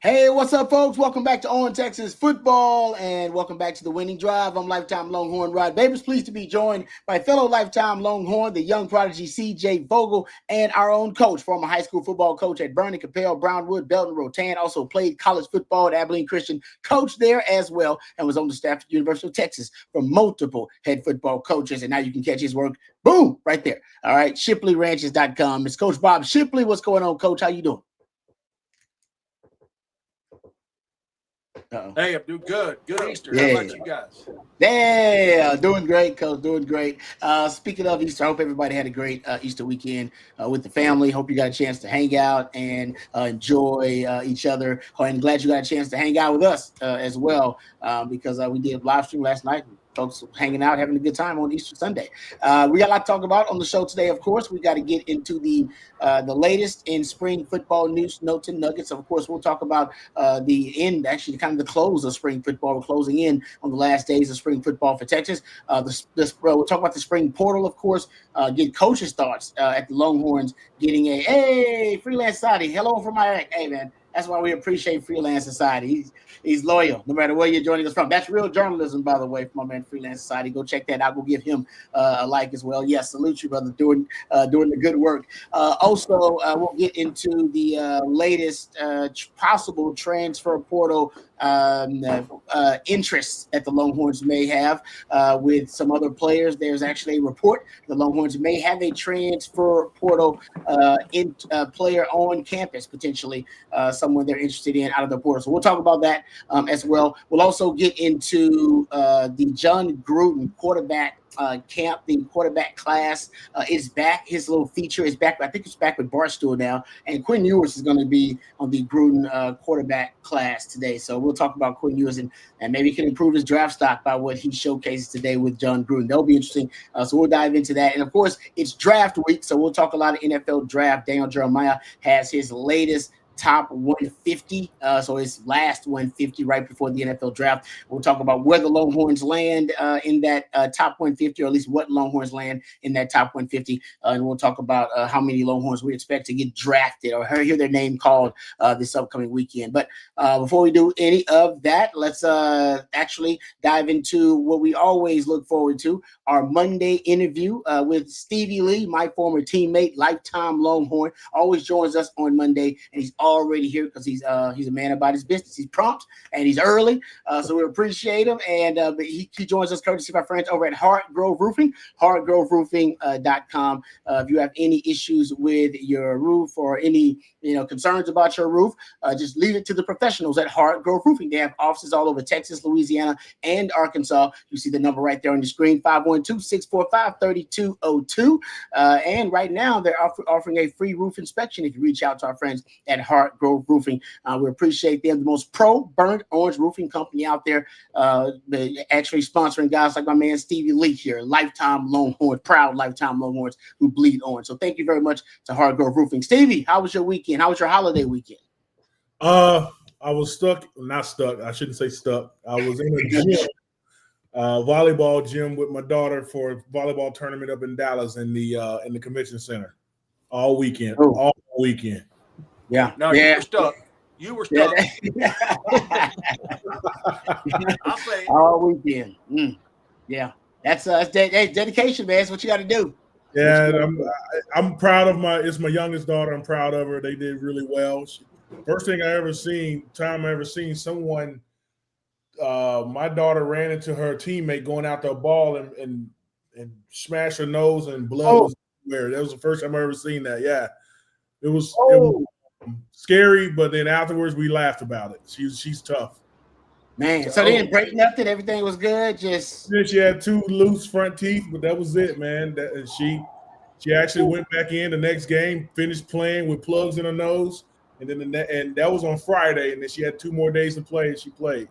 Hey, what's up, folks? Welcome back to On Texas Football, and welcome back to the Winning Drive. I'm lifetime Longhorn Rod Babers. Pleased to be joined by fellow lifetime Longhorn, the young prodigy C.J. Vogel, and our own coach, former high school football coach at Bernie, Capel, Brownwood, Belton, Rotan. Also played college football at Abilene Christian, coached there as well, and was on the staff at the University of Texas for multiple head football coaches. And now you can catch his work, boom, right there. All right, ShipleyRanches.com. It's Coach Bob Shipley. What's going on, Coach? How you doing? Uh-oh. Hey, I'm doing good. Good Easter. Yeah. How about you guys? Yeah, doing great, Coach. Doing great. Speaking of Easter, I hope everybody had a great Easter weekend with the family. Hope you got a chance to hang out and enjoy each other. And glad you got a chance to hang out with us as well because we did a live stream last night. Folks hanging out, having a good time on Easter Sunday. We got a lot to talk about on the show today, of course. We got to get into the latest in spring football news, notes, and nuggets. Of course, we'll talk about the end, actually kind of the close of spring football. We're closing in on the last days of spring football for Texas. We'll talk about the spring portal, of course, get coaches' thoughts at the Longhorns getting a freelance society. Hello from Iraq. Hey, man. That's why we appreciate Freelance Society. He's loyal, no matter where you're joining us from. That's real journalism, by the way, from my man Freelance Society. Go check that out. Go give him a like as well. Yes, salute you, brother, doing the good work. Also, we'll get into the latest possible transfer portal interests that the Longhorns may have with some other players. There's actually a report the Longhorns may have a transfer portal player on campus, potentially someone they're interested in out of the portal. So we'll talk about that as well. We'll also get into the John Gruden quarterback camp. The quarterback class is back. His little feature is back. I think it's back with Barstool now. And Quinn Ewers is going to be on the Gruden quarterback class today. So we'll talk about Quinn Ewers and maybe he can improve his draft stock by what he showcases today with John Gruden. That'll be interesting. So we'll dive into that. And of course, it's draft week. So we'll talk a lot of NFL draft. Daniel Jeremiah has his latest top 150, so his last 150 right before the NFL draft. We'll talk about where the Longhorns land in that top 150, or at least what Longhorns land in that top 150, and we'll talk about how many Longhorns we expect to get drafted or hear their name called this upcoming weekend. But before we do any of that, let's actually dive into what we always look forward to, our Monday interview with Stevie Lee, my former teammate, lifetime Longhorn, always joins us on Monday, and he's already here because he's a man about his business. He's prompt and he's early, so we appreciate him. And but he joins us courtesy of our friends over at Hardgrove Roofing, hardgroveroofing.com. If you have any issues with your roof or any concerns about your roof, just leave it to the professionals at Hardgrove Roofing. They have offices all over Texas, Louisiana, and Arkansas. You see the number right there on the screen, 512-645-3202. And right now they're offering a free roof inspection if you reach out to our friends at Hardgrove Roofing. We appreciate them, the most pro-burnt orange roofing company out there, actually sponsoring guys like my man Stevie Lee here, lifetime Longhorn, proud lifetime Longhorns who bleed orange. So thank you very much to Hardgrove Roofing. Stevie, how was your weekend? How was your holiday weekend? I was not stuck. I shouldn't say stuck. I was in a gym, volleyball gym with my daughter for a volleyball tournament up in Dallas in the convention center all weekend. Oh. All weekend. Yeah. No, yeah. you were stuck. You were stuck. I'll say all weekend. Yeah. That's dedication, man. That's what you got to do. Yeah, I'm proud of it's my youngest daughter. I'm proud of her. They did really well. First thing I ever seen someone, my daughter ran into her teammate going after a ball and smashed her nose and blood was everywhere. That was the first time I ever seen that. Yeah. It was scary, but then afterwards we laughed about it. She's tough. Man, so they didn't break nothing. Everything was good. She had 2 loose front teeth, but that was it, man. She actually went back in the next game, finished playing with plugs in her nose, and that was on Friday. And then she had 2 more days to play, and she played.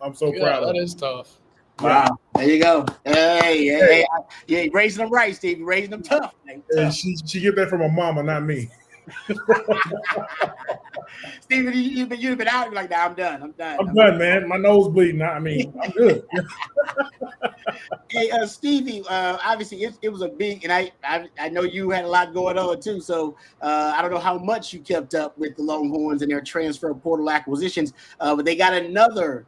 I'm so proud of her. That is tough. Wow, there you go. Hey, yeah, raising them right, Steve. Raising them tough. And she get that from her mama, not me. Steven, you've been out. You're like, nah, I'm done. I'm done, man. My nose bleeding. I'm good. Hey, Stevie, obviously it was a big, and I know you had a lot going on too. So I don't know how much you kept up with the Longhorns and their transfer portal acquisitions, but they got another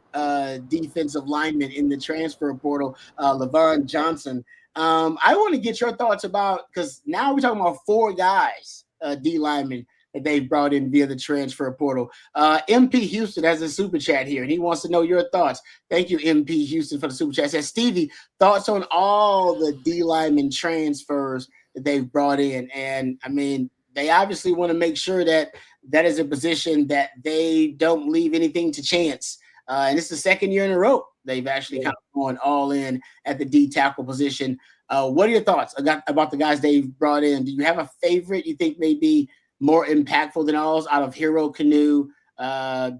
defensive lineman in the transfer portal, Levon Johnson. I want to get your thoughts about, because now we're talking about 4 guys, D-linemen, that they've brought in via the transfer portal. MP Houston has a super chat here, and he wants to know your thoughts. Thank you, MP Houston, for the super chat. It says, Stevie, thoughts on all the D-lineman transfers that they've brought in? And, I mean, they obviously want to make sure that is a position that they don't leave anything to chance. And it's the second year in a row they've actually kind of gone all in at the D tackle position. What are your thoughts about the guys they've brought in? Do you have a favorite you think may be more impactful than ours out of Hero Canoe,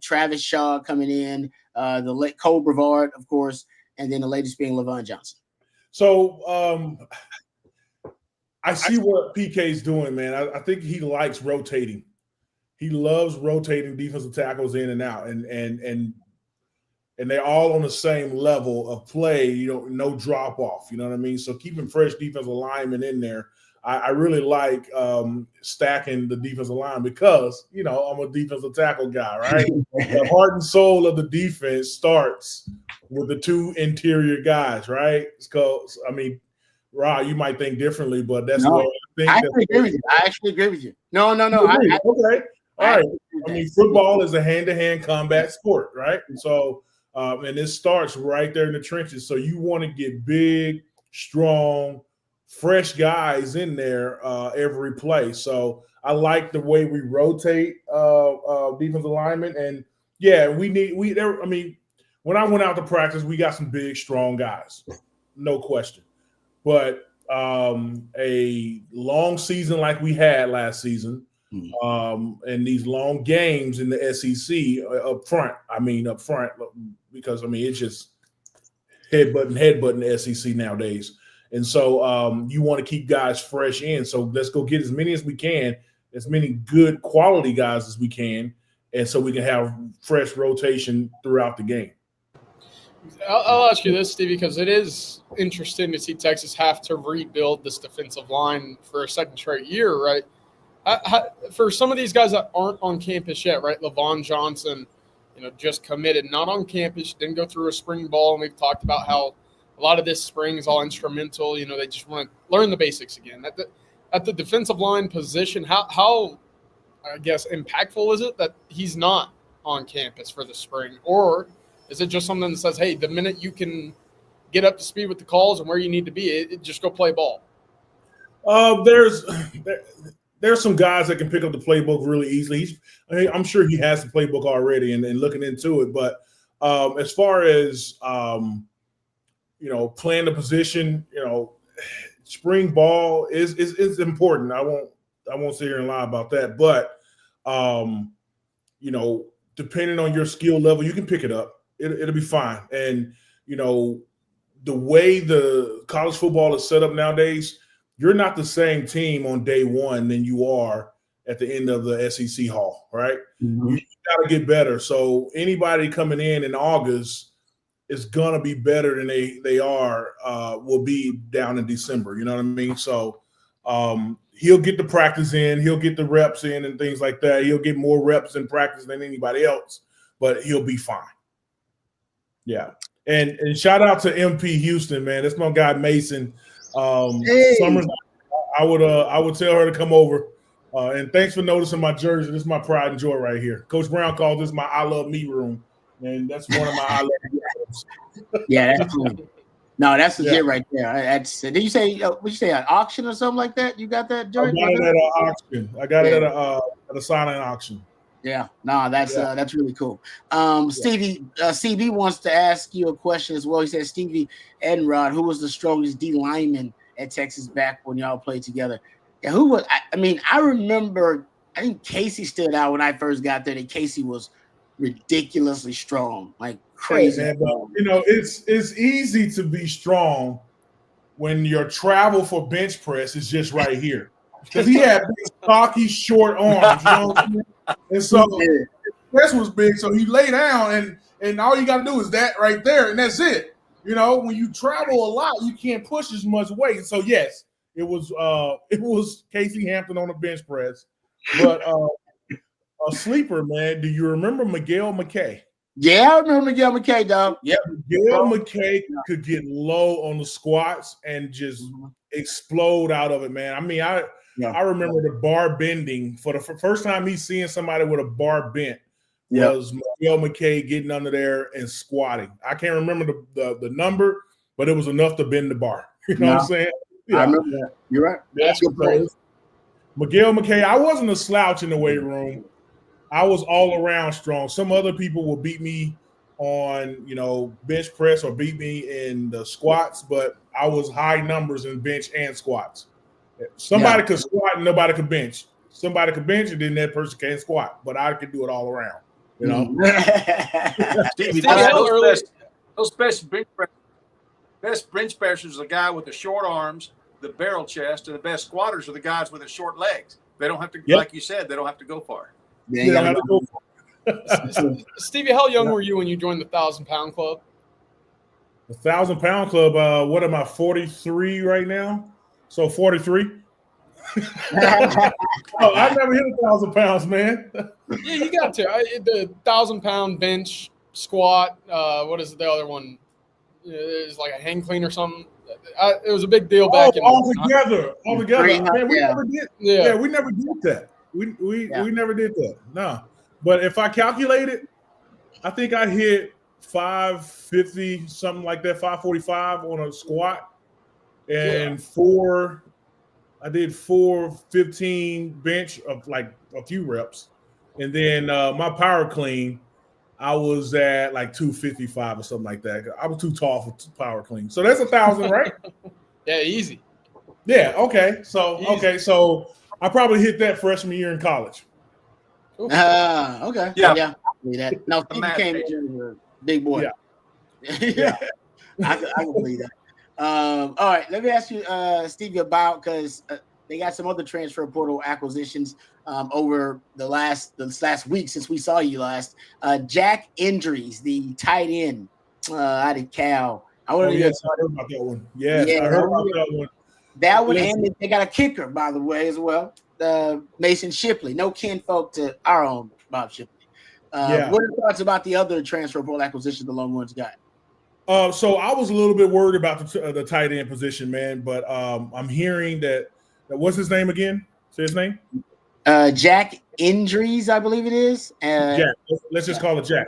Travis Shaw coming in, the late Cole Brevard, of course, and then the latest being Levon Johnson? So I see what PK's doing, man. I think he likes rotating. He loves rotating defensive tackles in and out, and they're all on the same level of play. No drop off. You know what I mean? So keeping fresh defensive linemen in there. I really like stacking the defensive line because, I'm a defensive tackle guy, right? The heart and soul of the defense starts with the 2 interior guys, right? Because, Rod, you might think differently, but that's the way I think. I actually agree with you. No. Okay. All right. Football is a hand-to-hand combat sport, right? So, and it starts right there in the trenches. So you want to get big, strong, fresh guys in there every play. So I like the way we rotate defensive linemen. And yeah, when I went out to practice, we got some big, strong guys, no question. But a long season like we had last season, and these long games in the SEC up front, because it's just headbutting the SEC nowadays. And so you want to keep guys fresh in. So let's go get as many as we can, as many good quality guys as we can, and so we can have fresh rotation throughout the game. I'll ask you this, Stevie, because it is interesting to see Texas have to rebuild this defensive line for a second straight year, right? For some of these guys that aren't on campus yet, right? Levon Johnson, just committed, not on campus, didn't go through a spring ball, and we've talked about how a lot of this spring is all instrumental. They just want to learn the basics again. At the defensive line position, how I guess impactful is it that he's not on campus for the spring? Or is it just something that says, hey, the minute you can get up to speed with the calls and where you need to be, just go play ball? There's some guys that can pick up the playbook really easily. I'm sure he has the playbook already and looking into it. But as far as playing the position, spring ball is important. I won't sit here and lie about that. But depending on your skill level, you can pick it up. It'll be fine. And the way the college football is set up nowadays, you're not the same team on day one than you are at the end of the SEC haul, right? Mm-hmm. You got to get better. So anybody coming in August is going to be better than they will be down in December. You know what I mean? So he'll get the practice in, he'll get the reps in and things like that. He'll get more reps in practice than anybody else, but he'll be fine. Yeah. And shout out to MP Houston, man. That's my guy Mason. Summers, I would tell her to come over. And thanks for noticing my jersey. This is my pride and joy right here. Coach Brown calls this my I love me room. And that's one of my I love me rooms. Yeah, that's cool. No, that's legit right there. Did you say an auction or something like that? You got that jersey? I got it at an auction. I got it at a silent auction. Yeah, no, that's really cool. Stevie, CB wants to ask you a question as well. He says, Stevie and Rod, who was the strongest D lineman at Texas back when y'all played together? Yeah, who was? I remember. I think Casey stood out when I first got there. That Casey was ridiculously strong, like crazy. Man, but, it's easy to be strong when your travel for bench press is just right here, because he had big, stocky, short arms. You know what I mean? And so press was big, so he lay down, and all you got to do is that right there, and that's it. You know, when you travel a lot, you can't push as much weight. So yes, it was Casey Hampton on the bench press, but a sleeper, man. Do you remember Miguel McKay? Yeah, I remember Miguel McKay, dog. Yep. Miguel McKay could get low on the squats and just explode out of it, man. I mean, I remember the bar bending for the first time he's seeing somebody with a bar bent was Miguel McKay getting under there and squatting. I can't remember the number, but it was enough to bend the bar. You know what I'm saying? Yeah. I remember that. You're right. That's good point. Miguel McKay, I wasn't a slouch in the weight room. I was all around strong. Some other people will beat me on, bench press or beat me in the squats, but I was high numbers in bench and squats. Somebody could squat and nobody could bench. Somebody could bench and then that person can't squat, but I could do it all around. Stevie, those best bench pressers are the guy with the short arms, the barrel chest, and the best squatters are the guys with the short legs. They don't have to, like you said, they don't have to go far. Yeah, Stevie, how young were you when you joined the 1,000-pound club? The 1,000-pound club. What am I? 43 right now. So 43. I've never hit 1,000 pounds, man. Yeah, you got to. The 1,000-pound bench, squat. What is the other one? It's like a hang clean or something. It was a big deal back in. All together. Man, we never did. Yeah, we never did that. We never did that. No. But if I calculate it, I think I hit 550, something like that, 545 on a squat, and I did 415 bench of like a few reps, and then my power clean, I was at like 255 or something like that. I was too tall for power clean, so that's 1,000, right? Yeah, easy. Yeah. Okay. So I probably hit that freshman year in college. Okay. Yeah. I believe that. No, Steve came in a big boy. Yeah. I can believe that. All right, let me ask you, Stevie, about because they got some other transfer portal acquisitions over the last week since we saw you last. Jack Indries, the tight end out of Cal. I heard about that one. Yes, I heard about that one. That one, and they got a kicker, by the way, as well. Mason Shipley, no kinfolk to our own Bob Shipley. What are your thoughts about the other transfer portal acquisitions the Longhorns got? So I was a little bit worried about the tight end position, man. But I'm hearing that what's his name again? Say his name. Jack Indries, I believe it is. Jack. Let's just call it Jack.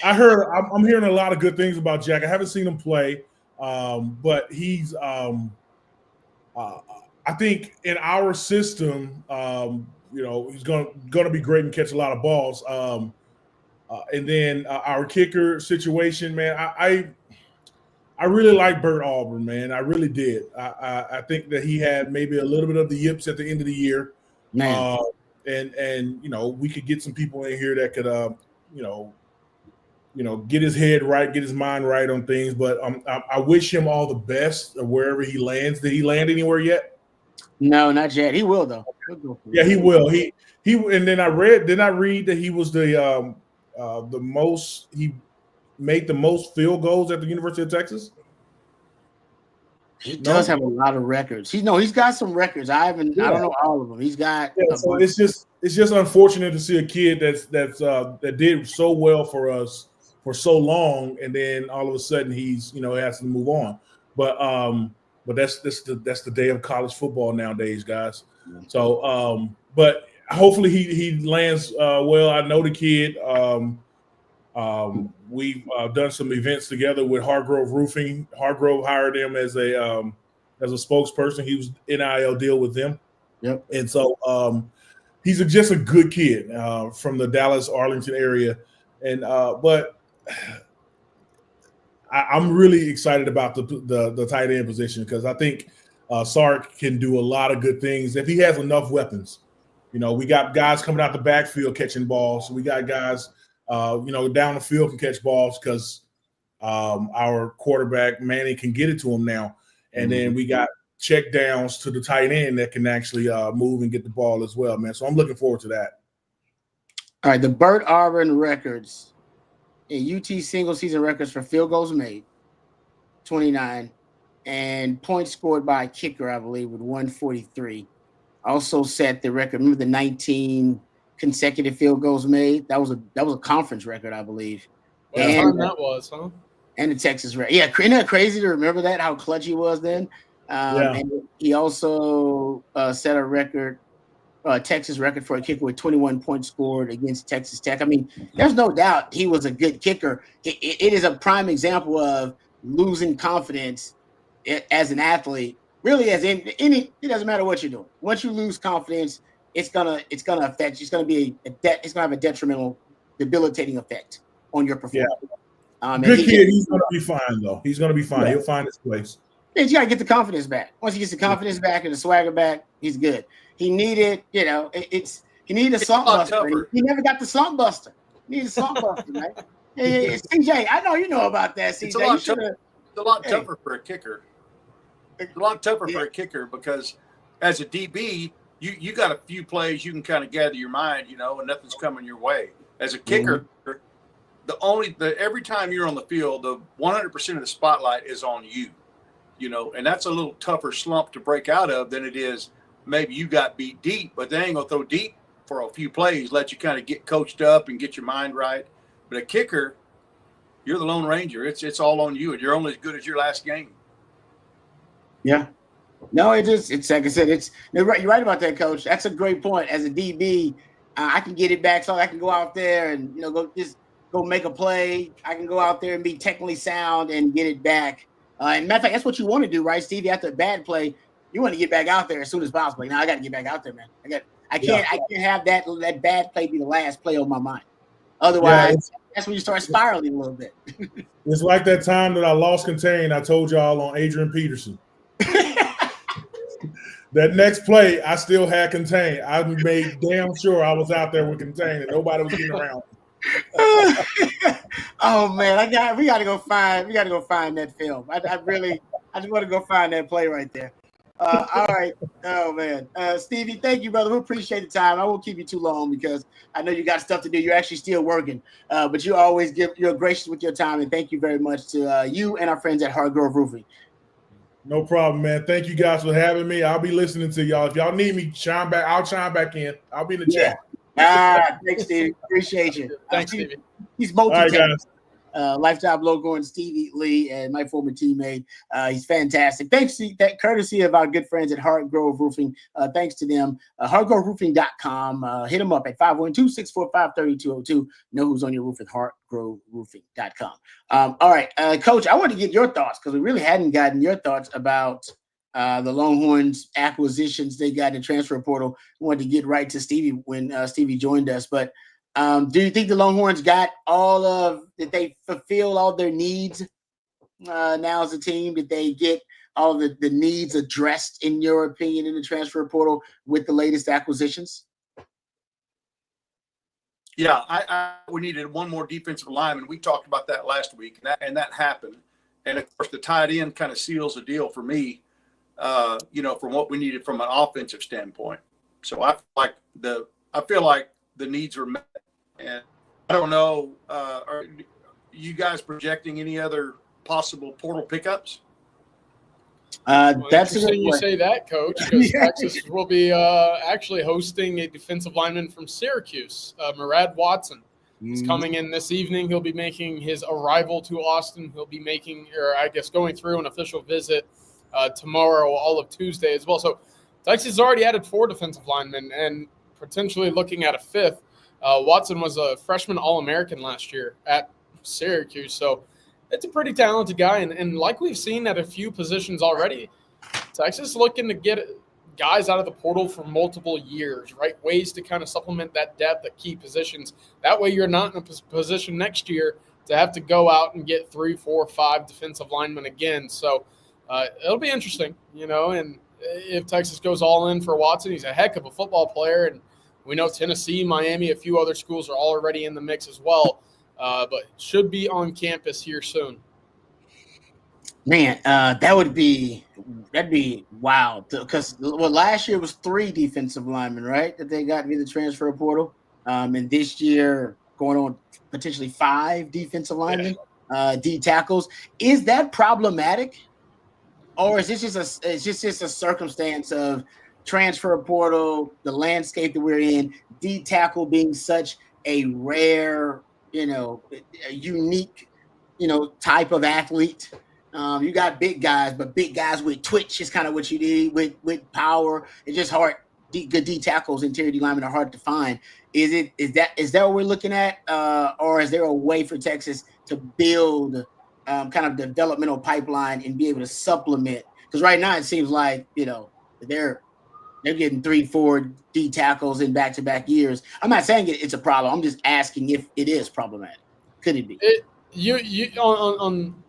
I'm hearing a lot of good things about Jack. I haven't seen him play, but he's. I think in our system, he's going to be great and catch a lot of balls. And then our kicker situation, man, I really like Bert Auburn, man. I really did. I think that he had maybe a little bit of the yips at the end of the year, man. And we could get some people in here that could get his head right, get his mind right on things. But I wish him all the best wherever he lands. Did he land anywhere yet? No, not yet. He will though. Yeah, he will. He and then I read that he was the most, he made the most field goals at the University of Texas. He does have a lot of records. He's got some records. I don't know all of them. He's got. Yeah, so it's just unfortunate to see a kid that did so well for us for so long, and then all of a sudden he's has to move on. But that's the day of college football nowadays, guys. So but hopefully he lands well. I know the kid. We've done some events together with Hardgrove Roofing. Hardgrove hired him as a spokesperson. He was NIL deal with them. Yep. And so he's just a good kid from the Dallas Arlington area. And but I'm really excited about the tight end position because I think Sark can do a lot of good things if he has enough weapons. We got guys coming out the backfield catching balls. We got guys, down the field can catch balls because our quarterback Manny can get it to him now. And then we got check downs to the tight end that can actually move and get the ball as well, man. So I'm looking forward to that. All right, the Burt Auburn records, UT single season records for field goals made, 29, and points scored by a kicker, I believe, with 143. Also set the record. Remember the 19 consecutive field goals made? That was a conference record, I believe. What time that was, huh? And the Texas record. Yeah, isn't that crazy to remember that, how clutch he was then? And he also set a record, Texas record for a kicker with 21 points scored against Texas Tech. I mean, there's no doubt he was a good kicker. It is a prime example of losing confidence as an athlete. Really, as in any, it doesn't matter what you're doing. Once you lose confidence, it's gonna affect you. It's gonna be it's gonna have a detrimental, debilitating effect on your performance. Yeah. Good kid, he's gonna be fine though. He's gonna be fine. Yeah. He'll find his place. You gotta get the confidence back. Once he gets the confidence back and the swagger back, he's good. He needed, he needed a slump buster. He never got the slump buster. He needed a slump buster, man. Hey, CJ, I know you know about that. CJ, it's a lot tougher for a kicker. It's a lot tougher for a kicker because as a DB, you got a few plays you can kind of gather your mind, and nothing's coming your way. As a kicker, every time you're on the field, the 100% of the spotlight is on you, and that's a little tougher slump to break out of than it is maybe you got beat deep, but they ain't gonna throw deep for a few plays, let you kind of get coached up and get your mind right. But a kicker, you're the Lone Ranger. It's all on you, and you're only as good as your last game. Yeah. No, it's like I said, you're right about that, Coach. That's a great point. As a DB, I can get it back, so I can go out there and go make a play. I can go out there and be technically sound and get it back. And matter of fact, that's what you want to do, right, Stevie? After a bad play, you want to get back out there as soon as possible. Now I got to get back out there, man. I can't have that bad play be the last play on my mind. Otherwise, that's when you start spiraling a little bit. It's like that time that I lost contain. I told y'all on Adrian Peterson. That next play, I still had contain. I made damn sure I was out there with contain and nobody was getting around. Oh man, we got to go find that film. I just want to go find that play right there. All right. Oh man, Stevie, thank you, brother. We appreciate the time. I won't keep you too long because I know you got stuff to do. You're actually still working, but you're gracious with your time, and thank you very much to you and our friends at Hardgrove Roofing. No problem, man. Thank you guys for having me. I'll be listening to y'all. If y'all need me, chime back. I'll chime back in. I'll be in the chat. Thanks, Stevie. Appreciate you. Thanks, Stevie. He's multi-talented. Lifetime local and Stevie Lee and my former teammate. He's fantastic. Thanks to that courtesy of our good friends at Hardgrove Roofing. Thanks to them. Hardgroveroofing.com. Hit them up at 512-645-3202. Know who's on your roof at hardgroveroofing.com. All right, Coach, I want to get your thoughts because we really hadn't gotten your thoughts about the Longhorns acquisitions they got in the transfer portal. I wanted to get right to Stevie when Stevie joined us, but do you think the Longhorns got did they fulfill all their needs now as a team? Did they get all of the needs addressed, in your opinion, in the transfer portal with the latest acquisitions? Yeah, we needed one more defensive lineman. We talked about that last week, and that happened. And, of course, the tight end kind of seals the deal for me, from what we needed from an offensive standpoint. So I feel like the needs were met. And I don't know, are you guys projecting any other possible portal pickups? That's interesting you say that, Coach, because Texas will be actually hosting a defensive lineman from Syracuse, Murad Watson. He's coming in this evening. He'll be making his arrival to Austin. He'll be going through an official visit tomorrow, all of Tuesday as well. So Texas has already added 4 defensive linemen and potentially looking at a 5th. Watson was a freshman All-American last year at Syracuse, so it's a pretty talented guy. And like we've seen at a few positions already, Texas looking to get guys out of the portal for multiple years, right? Ways to kind of supplement that depth at key positions. That way you're not in a position next year to have to go out and get 3, 4, 5 defensive linemen again. So it'll be interesting, and if Texas goes all in for Watson, he's a heck of a football player, and we know Tennessee, Miami, a few other schools are already in the mix as well, but should be on campus here soon. Man, that'd be wild because last year was 3 defensive linemen, right? That they got via the transfer portal. and this year going on potentially 5 defensive linemen, D tackles. Is that problematic, or is this just a circumstance of transfer portal, the landscape that we're in, D tackle being such a rare, a unique, type of athlete? You got big guys, but big guys with twitch is kind of what you need with power. It's just hard. Good D tackles, interior D linemen are hard to find. Is that what we're looking at, or is there a way for Texas to build kind of developmental pipeline and be able to supplement? Because right now it seems like they're getting 3-4 D tackles in back-to-back years. I'm not saying it's a problem. I'm just asking if it is problematic. Could it be?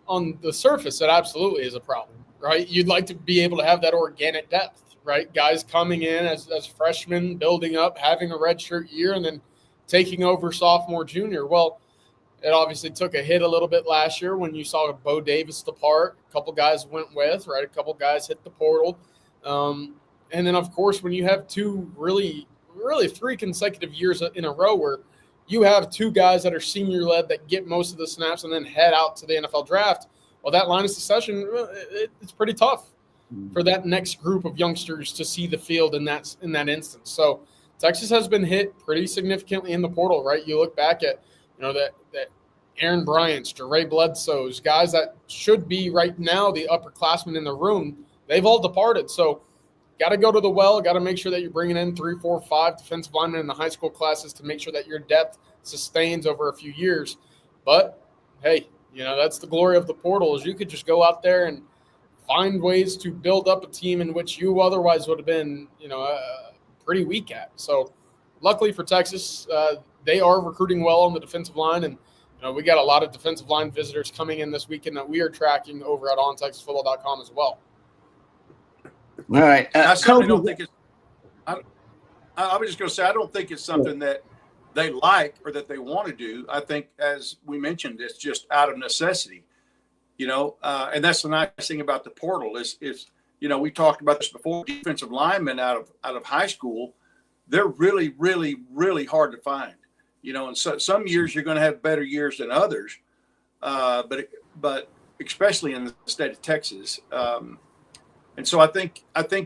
On the surface, it absolutely is a problem, right? You'd like to be able to have that organic depth, right? Guys coming in as freshmen, building up, having a redshirt year, and then taking over sophomore, junior. Well, it obviously took a hit a little bit last year when you saw Bo Davis depart. A couple guys went with, right? A couple guys hit the portal. And then, of course, when you have 2 really 3 consecutive years in a row where you have 2 guys that are senior-led that get most of the snaps and then head out to the NFL draft, well, that line of succession, it's pretty tough for that next group of youngsters to see the field in that instance. So Texas has been hit pretty significantly in the portal, right? You look back at, that Aaron Bryant's, Jeray Bledsoe's, guys that should be right now the upperclassmen in the room, they've all departed. So got to go to the well, got to make sure that you're bringing in 3, 4, 5 defensive linemen in the high school classes to make sure that your depth sustains over a few years. But, hey, that's the glory of the portal is you could just go out there and find ways to build up a team in which you otherwise would have been, pretty weak at. So luckily for Texas, they are recruiting well on the defensive line. And, we got a lot of defensive line visitors coming in this weekend that we are tracking over at ontexasfootball.com as well. All right. I certainly don't think it's – I was just going to say I don't think it's something that they like or that they want to do. I think, as we mentioned, it's just out of necessity, and that's the nice thing about the portal is we talked about this before. Defensive linemen out of high school, they're really, really, really hard to find. And so some years you're going to have better years than others, but especially in the state of Texas. And so I think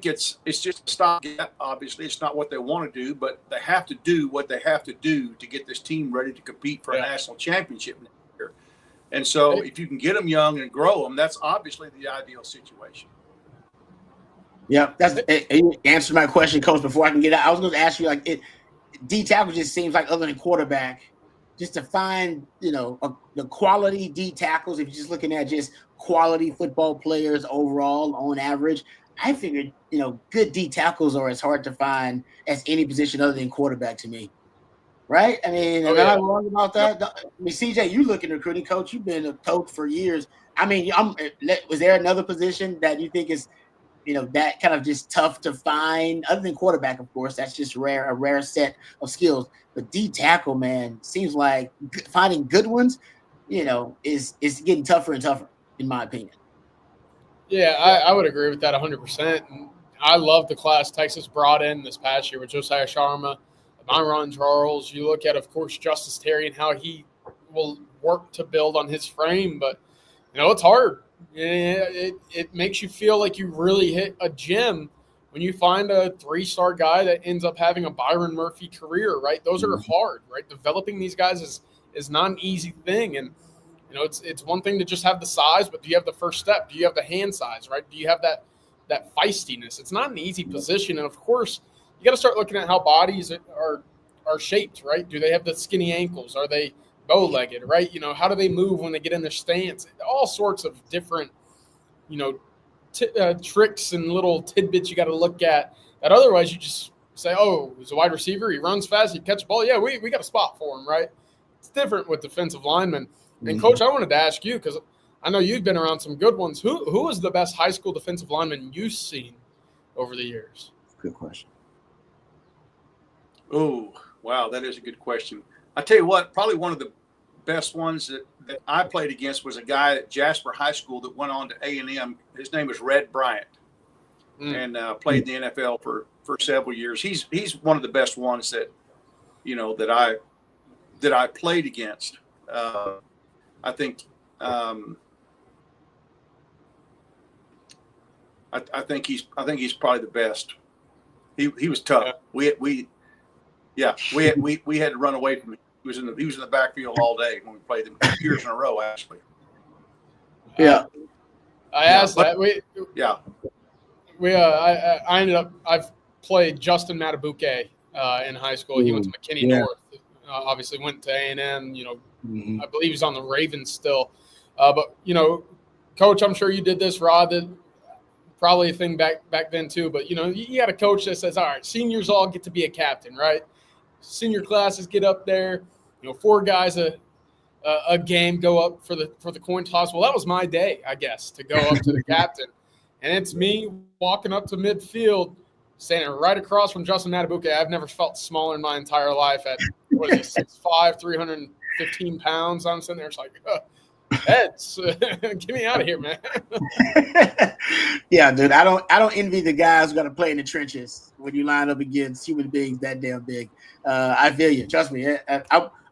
it's just a stopgap. Obviously, it's not what they want to do, but they have to do what they have to do to get this team ready to compete for a national championship next year. And so if you can get them young and grow them, that's obviously the ideal situation. Yeah, you answered my question, Coach. Before I can get out, I was going to ask you, D tackle just seems like, other than quarterback, just to find the quality D tackles. If you're just looking at just quality football players overall on average, I figured good D tackles are as hard to find as any position other than quarterback to me. Right? I mean, am I wrong about that? I mean, CJ, you looking recruiting coach. You've been a coach for years. I mean, was there another position that you think is that kind of just tough to find, other than quarterback, of course? That's just a rare set of skills. But D tackle, man, seems like finding good ones, is getting tougher and tougher, in my opinion. Yeah, I would agree with that 100%. And I love the class Texas brought in this past year with Josiah Sharma, Myron Charles. You look at, of course, Justice Terry and how he will work to build on his frame. But, it's hard. It makes you feel like you really hit a gem when you find a 3-star guy that ends up having a Byron Murphy career, right? Those are hard, right? Developing these guys is not an easy thing. And, it's one thing to just have the size, but do you have the first step? Do you have the hand size, right? Do you have that feistiness? It's not an easy position. And, of course, you got to start looking at how bodies are shaped, right? Do they have the skinny ankles? Are they bow-legged, right? How do they move when they get in their stance? All sorts of different, tricks and little tidbits you got to look at that otherwise you just say, oh, he's a wide receiver, he runs fast, he catches the ball. Yeah, we got a spot for him, right? It's different with defensive linemen. And, Coach, I wanted to ask you, because I know you've been around some good ones. Who is the best high school defensive lineman you've seen over the years? Good question. Oh, wow, that is a good question. I tell you what, probably one of the best ones that I played against was a guy at Jasper High School that went on to A&M. His name was Red Bryant, and played in the NFL for several years. He's one of the best ones that I played against. I think he's probably the best. He was tough. We had to run away from him. He was in the backfield all day when we played them 2 years in a row, actually. Yeah. I asked that. I ended up. I've played Justin Matabuke in high school. He went to McKinney North. Obviously went to A&M. I believe he's on the Ravens still. But Coach, I'm sure you did this, Rod. That probably a thing back then too. But you got a coach that says, all right, seniors all get to be a captain, right? Senior classes get up there. 4 guys a game go up for the coin toss. Well, that was my day, I guess, to go up to the captain. And it's me walking up to midfield, standing right across from Justin Matabuke. I've never felt smaller in my entire life at, 6'5", 315 pounds. I'm sitting there, it's like, heads, get me out of here, man. Yeah, dude, I don't envy the guys who got to play in the trenches when you line up against human beings that damn big. I feel you. Trust me.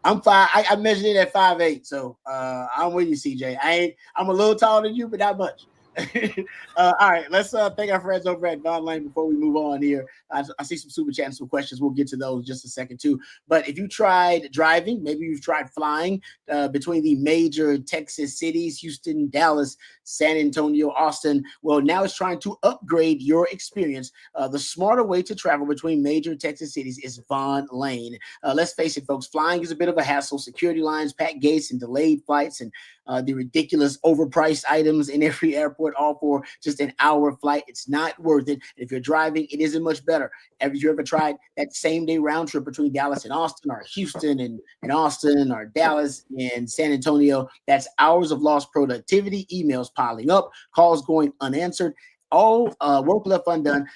I'm 5. I measured it at 5'8", so I'm with you, CJ. I'm a little taller than you, but not much. All right, let's thank our friends over at Von Lane before we move on here. I see some super chat and some questions. We'll get to those in just a second too. But if you tried driving, maybe you've tried flying between the major Texas cities, Houston, Dallas, San Antonio, Austin, well, now it's trying to upgrade your experience. The smarter way to travel between major Texas cities is Von Lane. Let's face it, folks, flying is a bit of a hassle. Security lines, packed gates, and delayed flights, and the ridiculous overpriced items in every airport, all for just an hour flight. It's not worth it. If you're driving, it isn't much better. Have you ever tried that same day round trip between Dallas and Austin, or Houston and Austin, or Dallas and San Antonio? That's hours of lost productivity, emails piling up, calls going unanswered, all work left undone,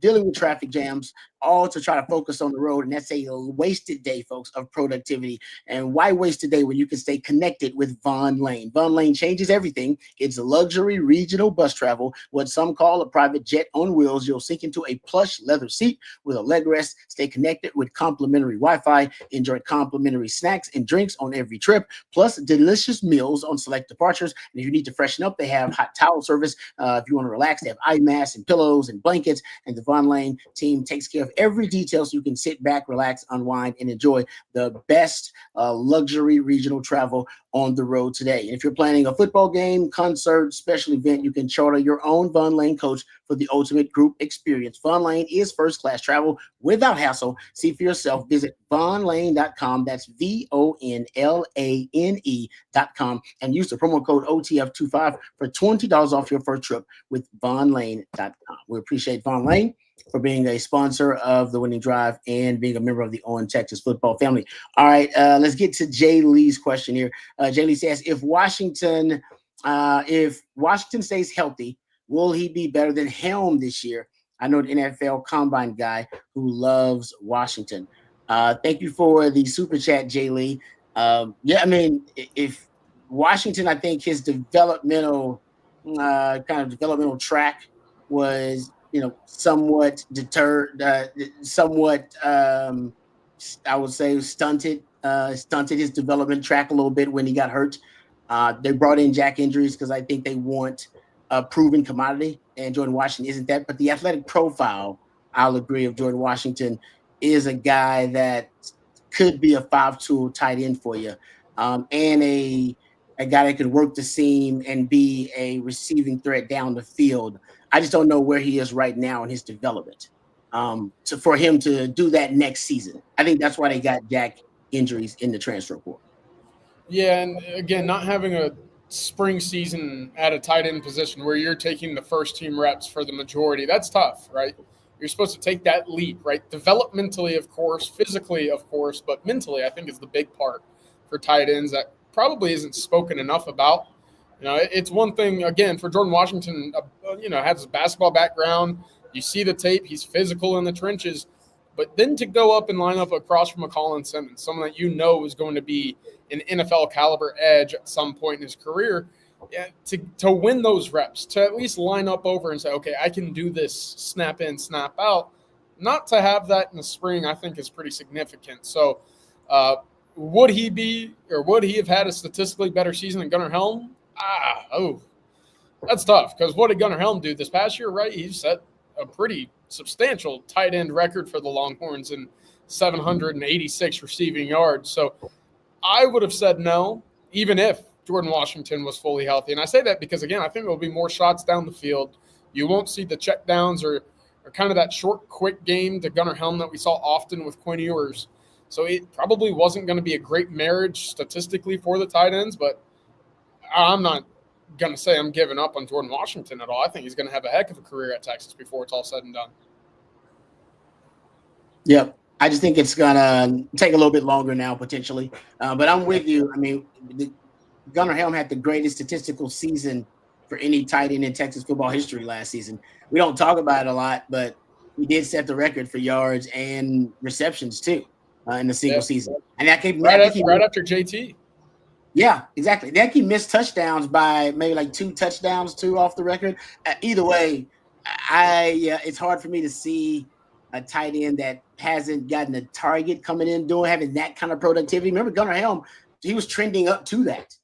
dealing with traffic jams, all to try to focus on the road. And that's a wasted day, folks, of productivity. And why waste a day when you can stay connected with Von Lane? Von Lane changes everything. It's luxury regional bus travel, what some call a private jet on wheels. You'll sink into a plush leather seat with a leg rest, stay connected with complimentary Wi-Fi, enjoy complimentary snacks and drinks on every trip, plus delicious meals on select departures. And if you need to freshen up, they have hot towel service. If you want to relax, they have eye masks and pillows and blankets. And the Von Lane team takes care of every detail so you can sit back, relax, unwind, and enjoy the best luxury regional travel on the road today. And if you're planning a football game, concert, special event, you can charter your own Von Lane coach for the ultimate group experience. Von Lane is first-class travel without hassle. See for yourself. Visit vonlane.com. That's VONLANE.com, and use the promo code OTF25 for $20 off your first trip with vonlane.com. We appreciate Von Lane for being a sponsor of the Winning Drive and being a member of the On Texas football family. All right, let's get to Jay Lee's question here. Jay Lee says, if Washington stays healthy, will he be better than Helm this year? I know the NFL Combine guy who loves Washington. Thank you for the super chat, Jay Lee. If Washington, I think his developmental track was somewhat deterred, I would say stunted his development track a little bit when he got hurt. They brought in Jack Injuries because I think they want a proven commodity, and Jordan Washington isn't that. But the athletic profile, I'll agree, of Jordan Washington is a guy that could be a 5-tool tight end for you, and a guy that could work the seam and be a receiving threat down the field. I just don't know where he is right now in his development. For him to do that next season, I think that's why they got Jack Injuries in the transfer portal. Yeah, and again, not having a spring season at a tight end position where you're taking the first team reps for the majority, that's tough, right? You're supposed to take that leap, right? Developmentally, of course, physically, of course, but mentally, I think is the big part for tight ends that probably isn't spoken enough about. It's one thing, again, for Jordan Washington, has a basketball background. You see the tape, he's physical in the trenches. But then to go up and line up across from a Colin Simmons, someone that is going to be an NFL caliber edge at some point in his career, to win those reps, to at least line up over and say, okay, I can do this snap in, snap out. not to have that in the spring, I think, is pretty significant. So, would he have had a statistically better season than Gunnar Helm? That's tough, because what did Gunnar Helm do this past year, right? He set a pretty substantial tight end record for the Longhorns in 786 receiving yards. So I would have said no, even if Jordan Washington was fully healthy. And I say that because, again, I think there will be more shots down the field. You won't see the checkdowns or kind of that short, quick game to Gunnar Helm that we saw often with Quinn Ewers. So it probably wasn't going to be a great marriage statistically for the tight ends, but I'm not going to say I'm giving up on Jordan Washington at all. I think he's going to have a heck of a career at Texas before it's all said and done. Yep. I just think it's going to take a little bit longer now, potentially. But I'm with you. I mean, Gunnar Helm had the greatest statistical season for any tight end in Texas football history last season. We don't talk about it a lot, but he did set the record for yards and receptions, too, in the single season. And that came right after JT. Yeah, exactly. They actually missed touchdowns by maybe like 2 touchdowns, 2 off the record. Either way, it's hard for me to see a tight end that hasn't gotten a target coming in having that kind of productivity. Remember, Gunnar Helm, he was trending up to that.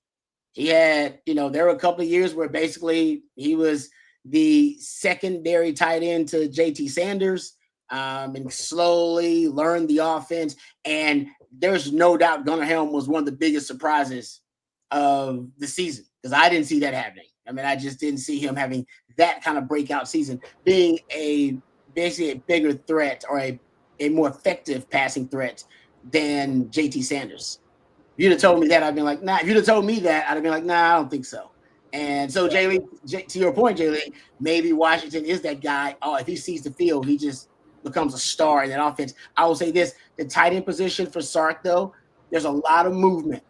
He had, there were a couple of years where basically he was the secondary tight end to JT Sanders, and slowly learned the offense. And there's no doubt Gunnar Helm was one of the biggest surprises of the season, because I didn't see that happening. I mean, I just didn't see him having that kind of breakout season, being basically a bigger threat or a more effective passing threat than JT Sanders. If you'd have told me that, I'd been like, nah. If you'd have told me that, I'd have been like, nah, I don't think so. And so, to your point, Jay, maybe Washington is that guy. Oh, if he sees the field, he just becomes a star in that offense. I will say this: the tight end position for Sark, though, there's a lot of movement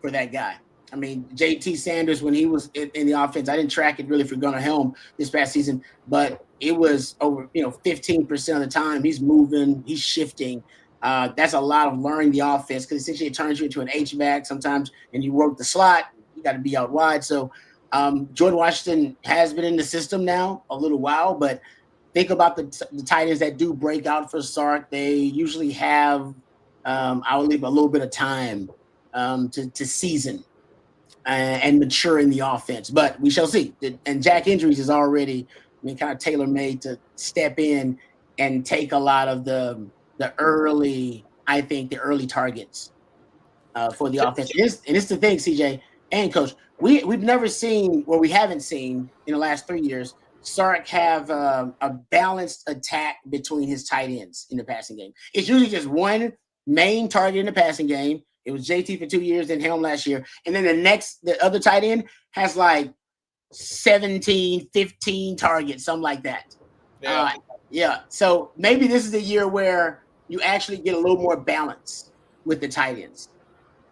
for that guy. I mean, JT Sanders, when he was in the offense, I didn't track it really for Gunnar Helm this past season, but it was over, 15% of the time he's moving, he's shifting. That's a lot of learning the offense, because essentially it turns you into an H-back sometimes, and you work the slot, you got to be out wide. So Jordan Washington has been in the system now a little while, but think about the tight ends that do break out for Sark. They usually have, I would leave a little bit of time to season and mature in the offense. But we shall see. And Jack Injuries is already, kind of tailor-made to step in and take a lot of the early targets for the offense. And it's the thing, CJ and Coach, we haven't seen in the last 3 years Sark have a balanced attack between his tight ends in the passing game. It's usually just one main target in the passing game. It was JT for 2 years, then Helm last year. And then the other tight end has like 17, 15 targets, something like that. Yeah. So maybe this is the year where you actually get a little more balance with the tight ends.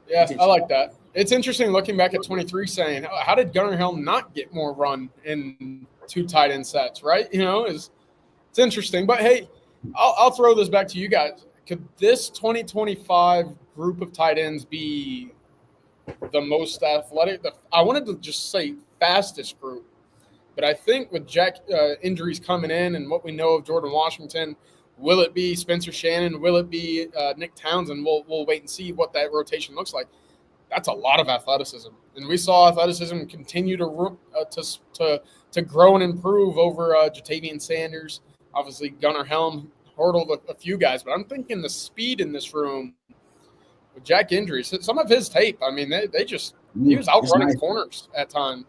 Yeah, I like that. It's interesting looking back at 23 saying, how did Gunnar Helm not get more run in 2 tight end sets, right? It's interesting. But, hey, I'll throw this back to you guys. Could this 2025 group of tight ends be the most athletic? I wanted to just say fastest group, but I think with Jack injuries coming in and what we know of Jordan Washington, will it be Spencer Shannon? Will it be Nick Townsend? We'll wait and see what that rotation looks like. That's a lot of athleticism, and we saw athleticism continue to grow and improve over Jatavian Sanders. Obviously, Gunnar Helm hurdled a few guys, but I'm thinking the speed in this room with Jack injuries, some of his tape, I mean, he was outrunning corners at times.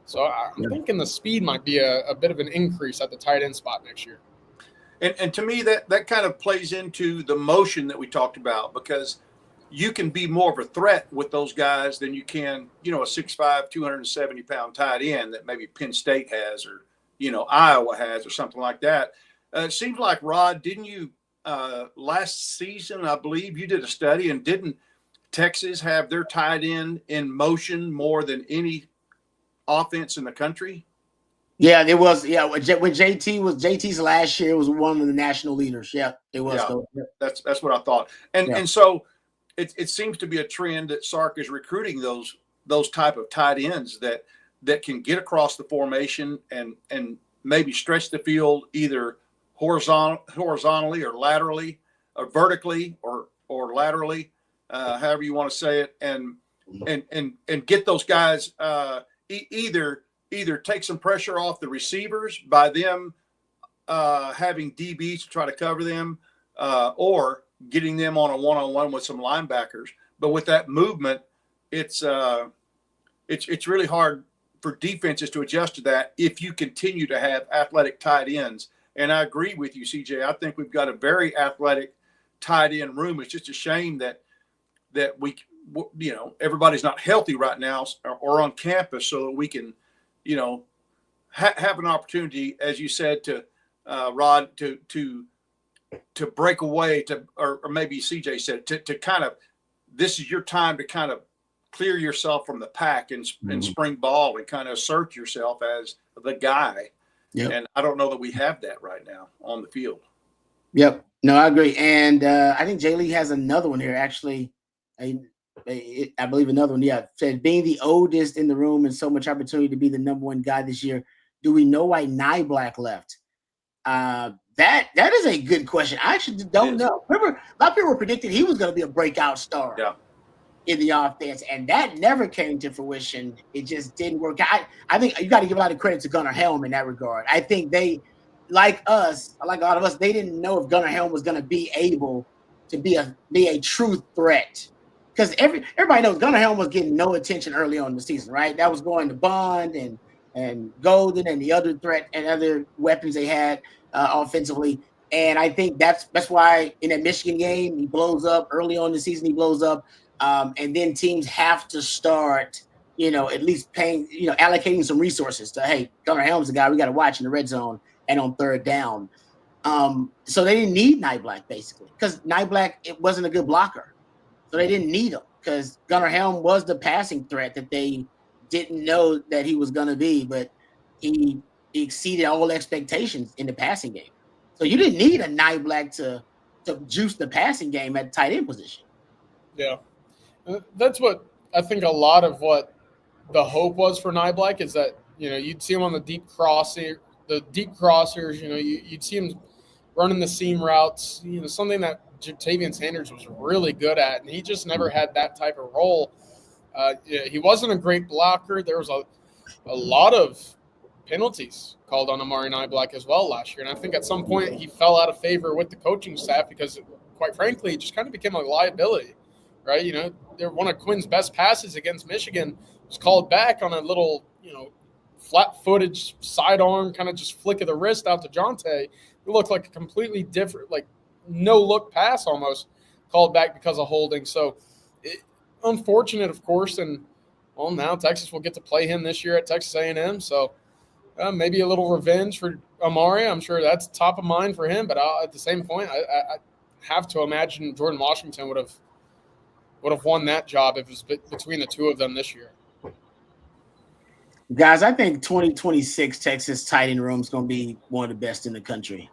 So I'm thinking the speed might be a bit of an increase at the tight end spot next year. And to me, that kind of plays into the motion that we talked about, because you can be more of a threat with those guys than you can, a 6'5", 270-pound tight end that maybe Penn State has, or, Iowa has, or something like that. It seems like, Rod, didn't you last season, I believe you did a study, and didn't Texas have their tight end in motion more than any offense in the country? Yeah, it was. Yeah, when JT's last year was one of the national leaders. Yeah, it was. Yeah, that's what I thought. And so it seems to be a trend that Sark is recruiting those type of tight ends that can get across the formation and maybe stretch the field either horizontally or laterally, or vertically or laterally, however you want to say it, and get those guys either take some pressure off the receivers by them having DBs to try to cover them, or getting them on a one-on-one with some linebackers. But with that movement, it's really hard for defenses to adjust to that if you continue to have athletic tight ends. And I agree with you, CJ. I think we've got a very athletic tight end room. It's just a shame that we, everybody's not healthy right now or on campus, so that we can, have an opportunity, as you said, to Rod, to break away, or maybe CJ said, to kind of, this is your time to kind of clear yourself from the pack and spring ball and kind of assert yourself as the guy. Yep. And I don't know that we have that right now on the field. Yep. No, I agree. And I think Jay Lee has another one here, actually. I believe another one. Yeah. Said, being the oldest in the room and so much opportunity to be the number one guy this year, do we know why Nyblack left? That is a good question. I actually don't know. Remember, a lot of people were predicting he was going to be a breakout star in the offense, and that never came to fruition. It just didn't work out. I think you got to give a lot of credit to Gunnar Helm in that regard. I think they, like us, like a lot of us, they didn't know if Gunnar Helm was going to be able to be a true threat, because everybody knows Gunnar Helm was getting no attention early on in the season, right? That was going to Bond and Golden and the other threat and other weapons they had offensively. And I think that's why in that Michigan game, he blows up early on in the season. He blows up. And then teams have to start, at least paying, allocating some resources to, hey, Gunnar Helm's the guy we got to watch in the red zone and on third down. So they didn't need Nyblack, basically, because Nyblack, it wasn't a good blocker. So they didn't need him because Gunnar Helm was the passing threat that they didn't know that he was going to be, but he exceeded all expectations in the passing game. So you didn't need a Nyblack to juice the passing game at tight end position. Yeah. That's what I think a lot of what the hope was for Nyblack is that, you'd see him on the deep crossers, you'd see him running the seam routes, something that Jatavian Sanders was really good at. And he just never had that type of role. He wasn't a great blocker. There was a lot of penalties called on Amari Nyblack as well last year. And I think at some point he fell out of favor with the coaching staff because, quite frankly, he just kind of became a liability. Right, one of Quinn's best passes against Michigan was called back on a little, flat-footed sidearm, kind of just flick of the wrist out to Jonte. It looked like a completely different, like no-look pass almost, called back because of holding. So, unfortunate, of course, and now Texas will get to play him this year at Texas A&M. So, maybe a little revenge for Amari. I'm sure that's top of mind for him. But at the same point, I have to imagine Jordan Washington would have won that job if it was between the two of them this year. Guys, I think 2026 Texas tight end room is going to be one of the best in the country.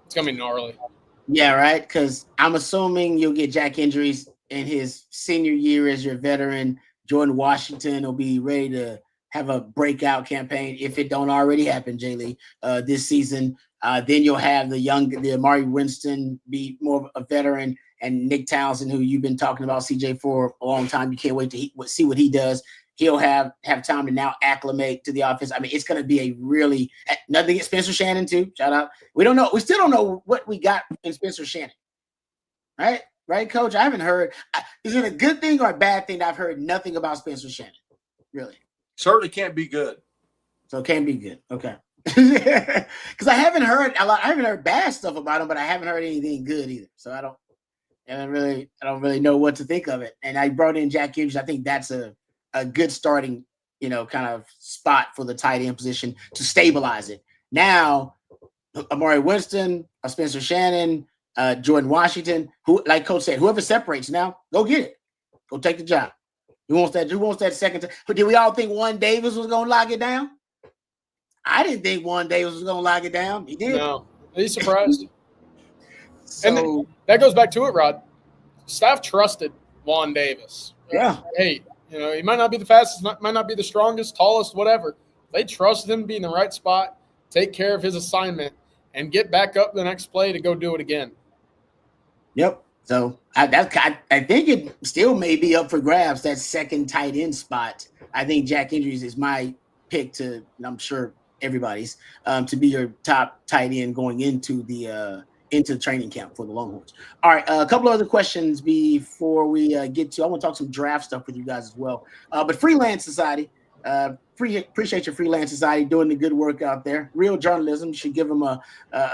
It's going to be gnarly. Yeah, right? Because I'm assuming you'll get Jack Injuries in his senior year as your veteran. Jordan Washington will be ready to have a breakout campaign if it don't already happen, Jay Lee, this season. Then you'll have the Amari Winston be more of a veteran, and Nick Townsend, who you've been talking about, CJ, for a long time. You can't wait to see what he does. He'll have time to now acclimate to the offense. I mean, it's going to be a really – nothing against Spencer Shannon, too. Shout out. We don't know – we still don't know what we got in Spencer Shannon. Right? Right, Coach? I haven't heard – is it a good thing or a bad thing that I've heard nothing about Spencer Shannon? Really? Certainly can't be good. So it can be good. Okay. Because I haven't heard bad stuff about him, but I haven't heard anything good either. So I don't really know what to think of it. And I brought in Jack Hughes. I think that's a good starting, kind of spot for the tight end position to stabilize it. Now, Amari Winston, Spencer Shannon, Jordan Washington, who, like Coach said, whoever separates now, go get it. Go take the job. Who wants that second time? But did we all think Juan Davis was going to lock it down? I didn't think Juan Davis was going to lock it down. He did. No. He's surprised. And that goes back to it, Rod. Staff trusted Juan Davis. Yeah. Hey, he might not be the fastest, might not be the strongest, tallest, whatever. They trusted him to be in the right spot, take care of his assignment, and get back up the next play to go do it again. Yep. So I think it still may be up for grabs, that second tight end spot. I think Jack Andrews is my pick to, and I'm sure everybody's, to be your top tight end going into the training camp for the Longhorns. All right, a couple of other questions before we get to. I want to talk some draft stuff with you guys as well. But Freelance Society, appreciate your Freelance Society doing the good work out there. Real journalism. You should give him a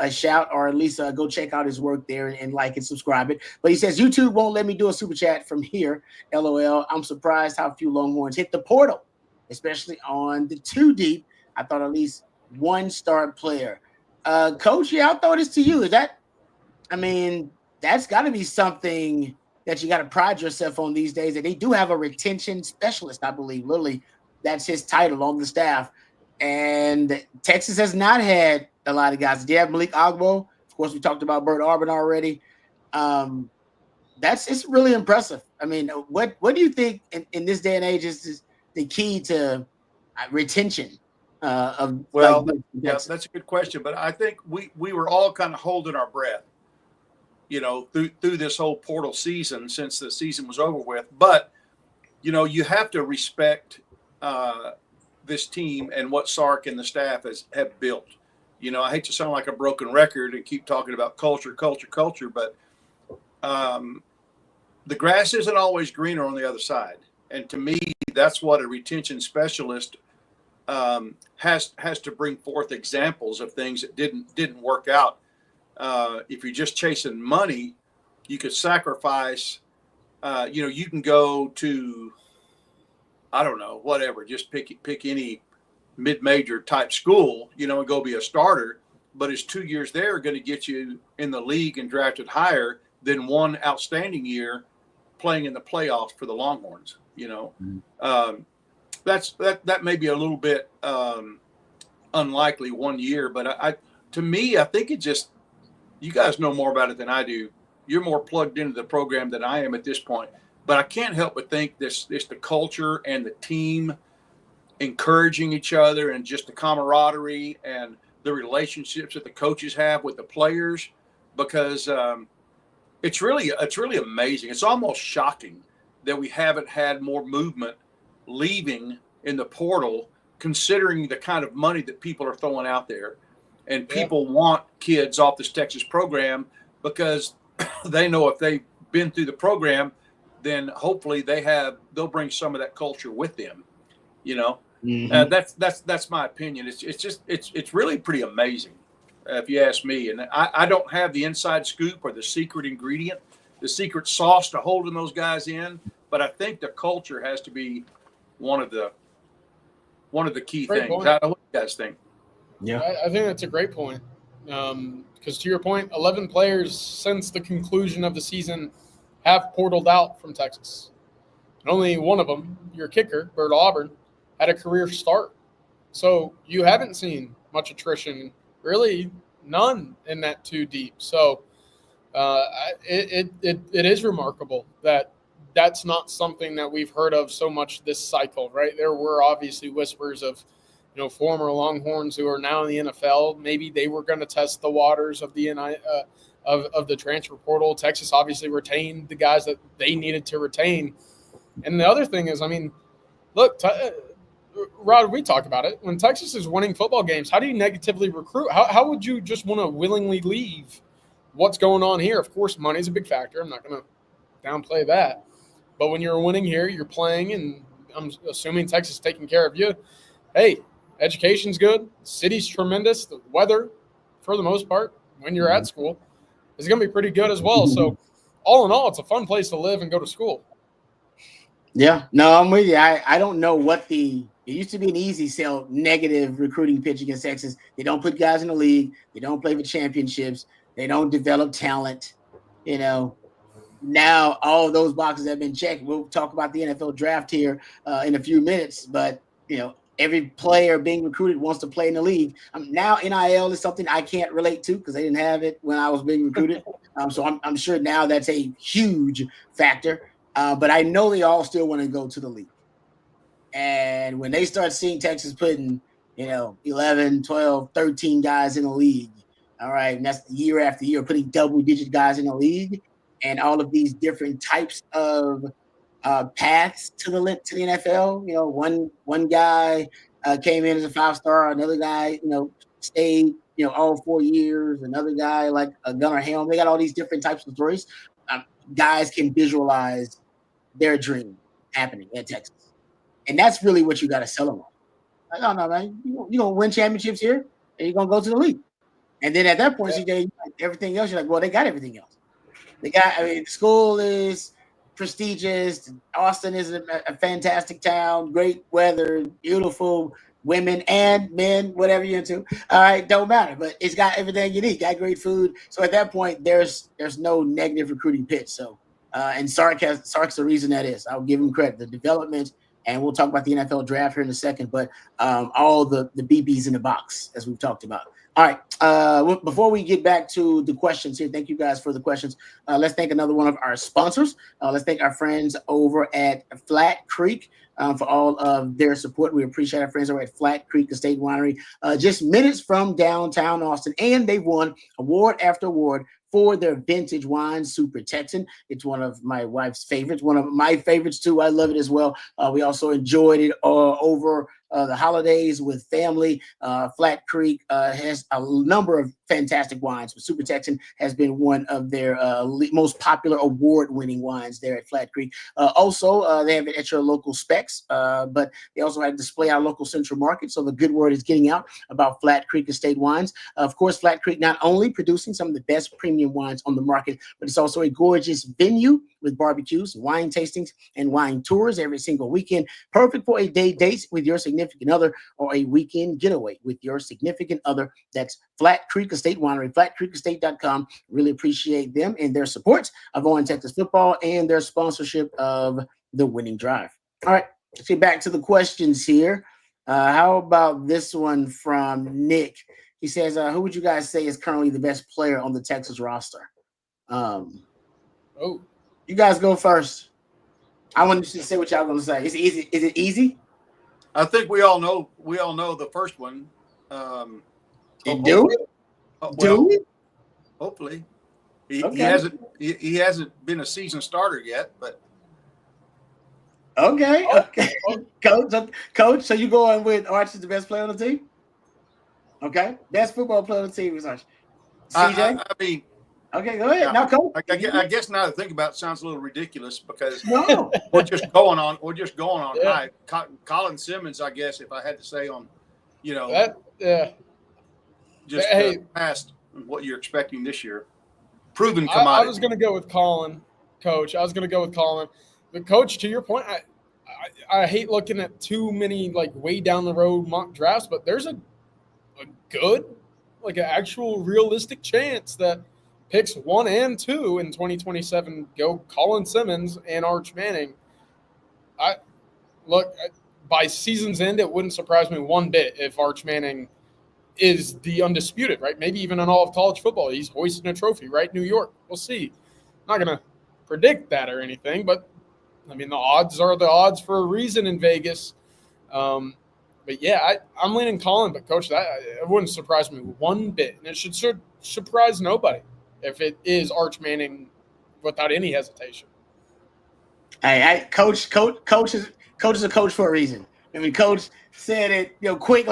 shout, or at least go check out his work there and like and subscribe it. But he says YouTube won't let me do a super chat from here. LOL. I'm surprised how few Longhorns hit the portal, especially on the 2 deep. I thought at least one start player. Coach, yeah, I'll throw this to you. That's got to be something that you got to pride yourself on these days. That they do have a retention specialist, I believe. Literally, that's his title on the staff. And Texas has not had a lot of guys. They have Malik Agbo. Of course, we talked about Bert Arbin already. It's really impressive. What do you think in this day and age is the key to retention? That's a good question. But I think we were all kind of holding our breath, through this whole portal season since the season was over with. But, you have to respect this team and what Sark and the staff have built. I hate to sound like a broken record and keep talking about culture, but the grass isn't always greener on the other side. And to me, that's what a retention specialist has to bring forth examples of things that didn't work out. If you're just chasing money, you could sacrifice. You can go to, I don't know, whatever. Just pick any mid-major type school, and go be a starter. But is 2 years there going to get you in the league and drafted higher than one outstanding year playing in the playoffs for the Longhorns? That may be a little bit unlikely 1 year, but to me, I think it just, you guys know more about it than I do. You're more plugged into the program than I am at this point. But I can't help but think this the culture and the team encouraging each other and just the camaraderie and the relationships that the coaches have with the players, because it's really amazing. It's almost shocking that we haven't had more movement leaving in the portal, considering the kind of money that people are throwing out there. And people want kids off this Texas program because they know if they've been through the program, then hopefully they'll bring some of that culture with them. That's my opinion. It's really pretty amazing, if you ask me. And I don't have the inside scoop or the secret ingredient, the secret sauce to holding those guys in, but I think the culture has to be one of the key things. I don't know what you guys think. Yeah, I think that's a great point. Because to your point, 11 players since the conclusion of the season have portaled out from Texas. And only one of them, your kicker, Bert Auburn, had a career start. So you haven't seen much attrition, really none in that 2 deep. So it is remarkable that that's not something that we've heard of so much this cycle, right? There were obviously whispers of, former Longhorns who are now in the NFL. Maybe they were going to test the waters of the of the transfer portal. Texas obviously retained the guys that they needed to retain. And the other thing is, look, Rod, we talk about it. When Texas is winning football games, how do you negatively recruit? How would you just want to willingly leave what's going on here? Of course, money is a big factor. I'm not going to downplay that. But when you're winning here, you're playing, and I'm assuming Texas is taking care of you. Hey, education's good. City's tremendous. The weather, for the most part, when you're at school, is going to be pretty good as well. So, all in all, it's a fun place to live and go to school. Yeah, no, I'm with you. I don't know what it used to be an easy sell, negative recruiting pitch against Texas. They don't put guys in the league. They don't play for championships. They don't develop talent. Now all of those boxes have been checked. We'll talk about the NFL draft here in a few minutes, but every player being recruited wants to play in the league. Now NIL is something I can't relate to because they didn't have it when I was being recruited. So I'm sure now that's a huge factor. But I know they all still want to go to the league. And when they start seeing Texas putting, 11, 12, 13 guys in the league, All right, and that's year after year, putting double-digit guys in the league, and all of these different types of paths to the NFL. You know, one guy came in as a 5-star, another guy, stayed, all 4 years. Another guy like Gunnar Helm. They got all these different types of stories. Guys can visualize their dream happening at Texas, and that's really what you got to sell them on. Like, oh no, man, you're gonna win championships here, and you're gonna go to the league. And then at that point, CJ, everything else, you're like, well, they got everything else. The school is prestigious. Austin is a fantastic town, great weather, beautiful women and men, whatever you're into. All right, don't matter, but it's got everything you need. Got great food. So at that point, there's no negative recruiting pitch. So and Sark's the reason that is. I'll give him credit. The development, and we'll talk about the NFL draft here in a second, but all the BBs in the box, as we've talked about. All right. Before we get back to the questions here, thank you guys for the questions. Let's thank another one of our sponsors. Let's thank our friends over at Flat Creek for all of their support. We appreciate our friends over at Flat Creek Estate Winery, just minutes from downtown Austin, and they've won award after award for their vintage wine, Super Texan. It's one of my wife's favorites, one of my favorites too. I love it as well. We also enjoyed it over the holidays with family. Flat Creek has a number of fantastic wines, but Super Texan has been one of their most popular award-winning wines there at Flat Creek. Also, they have it at your local specs, but they also have a display at our local Central Market, so the good word is getting out about Flat Creek Estate Wines. Of course, Flat Creek not only producing some of the best premium wines on the market, but it's also a gorgeous venue with barbecues, wine tastings, and wine tours every single weekend. Perfect for a day date with your significant other or a weekend getaway with your significant other. That's Flat Creek Estate Winery, flatcreekestate.com. Really appreciate them and their support of On Texas football and their sponsorship of the Winning Drive. All right, let's get back to the questions here. How about this one from Nick? He says, who would you guys say is currently the best player on the Texas roster? You guys go first. I want to say what y'all going to say. Is it easy? Is it easy? I think we all know the first one. Do we? Hopefully. He hasn't been a season starter yet, but okay. Coach. So you going with Arch is the best player on the team? Okay, best football player on the team is Arch. CJ. I mean, okay, go ahead. Now, Coach. I guess now to think about it sounds a little ridiculous because no, we're just going on. Yeah. Colin Simmons, I guess, if I had to say on, past what you're expecting this year, proven commodity. I was going to go with Colin, Coach. But Coach, to your point, I hate looking at too many way down the road mock drafts, but there's a good, an actual realistic chance that picks 1 and 2 in 2027 go Colin Simmons and Arch Manning. By season's end, it wouldn't surprise me one bit if Arch Manning is the undisputed, right? Maybe even in all of college football, he's hoisting a trophy, right? New York, we'll see. I'm not going to predict that or anything, but I mean, the odds are the odds for a reason in Vegas. But yeah, I'm leaning Colin, but Coach, it wouldn't surprise me one bit, and it should surprise nobody if it is Arch Manning without any hesitation. Hey, Coach is a coach for a reason. I mean, Coach said it, quick,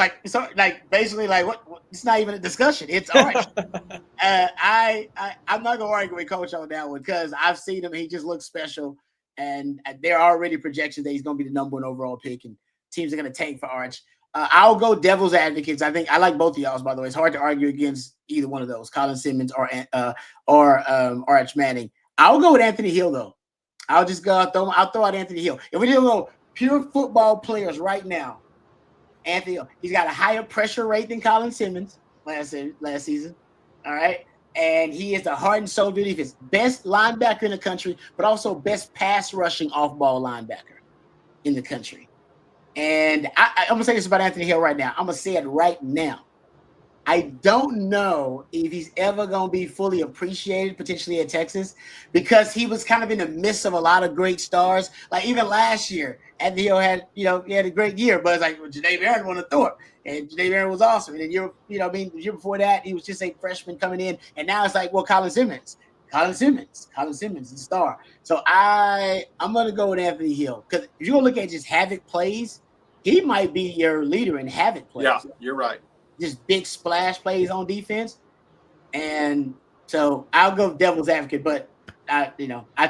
basically, what? It's not even a discussion. It's Arch. I'm not gonna argue with Coach on that one because I've seen him. He just looks special, and there are already projections that he's gonna be the number 1 overall pick, and teams are gonna tank for Arch. I'll go devil's advocates. I think I like both of y'all's. By the way, it's hard to argue against either one of those, Colin Simmons or Arch Manning. I'll go with Anthony Hill though. I'll throw out Anthony Hill. If we do go pure football players right now, Anthony Hill, he's got a higher pressure rate than Colin Simmons last season. All right. And he is the heart and soul of the defense. Best linebacker in the country, but also best pass rushing off-ball linebacker in the country. And I'm going to say this about Anthony Hill right now. I'm going to say it right now. I don't know if he's ever going to be fully appreciated, potentially at Texas, because he was kind of in the midst of a lot of great stars. Like even last year, Anthony Hill had, he had a great year, but it's like, well, Janae Aaron won to throw it, and Janae Aaron was awesome. And then the year before that, he was just a freshman coming in, and now it's like, well, Colin Simmons is the star. So I'm going to go with Anthony Hill, because if you're going to look at just havoc plays, he might be your leader in havoc plays. Yeah, you're right. Just big splash plays on defense. And so I'll go devil's advocate, but I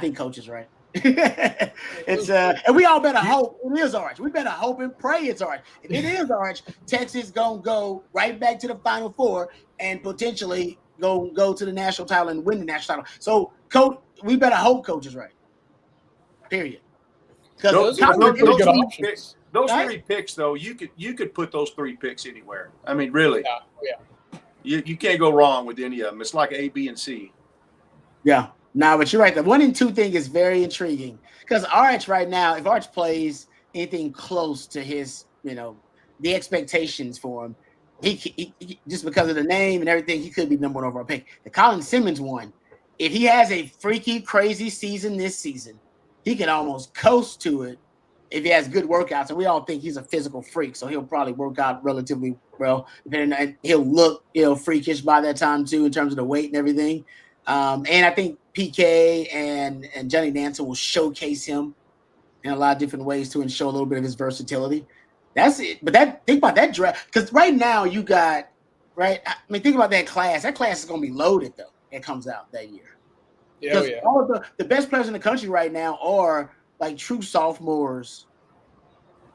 think coach is right. It's and we all better hope it is Arch. We better hope and pray it's Arch. If it is Arch, Texas gonna go right back to the Final Four and potentially go to the national title and win the national title. So coach, we better hope coach is right. Period. Those Right? 3 picks, though, you could put those 3 picks anywhere. I mean, really. Yeah. You can't go wrong with any of them. It's like A, B, and C. Yeah. No, but you're right. The 1 and 2 thing is very intriguing because Arch right now, if Arch plays anything close to his, the expectations for him, he just because of the name and everything, he could be number 1 overall pick. The Colin Simmons one, if he has a freaky, crazy season this season, he can almost coast to it. If he has good workouts, and we all think he's a physical freak, so he'll probably work out relatively well. And he'll look, freakish by that time too, in terms of the weight and everything. And I think PK and Johnny Nansen will showcase him in a lot of different ways too, and show a little bit of his versatility. That's it. But think about that draft, because right now you got think about that class. That class is going to be loaded though. It comes out that year. Yeah, yeah. All of the best players in the country right now are like true sophomores,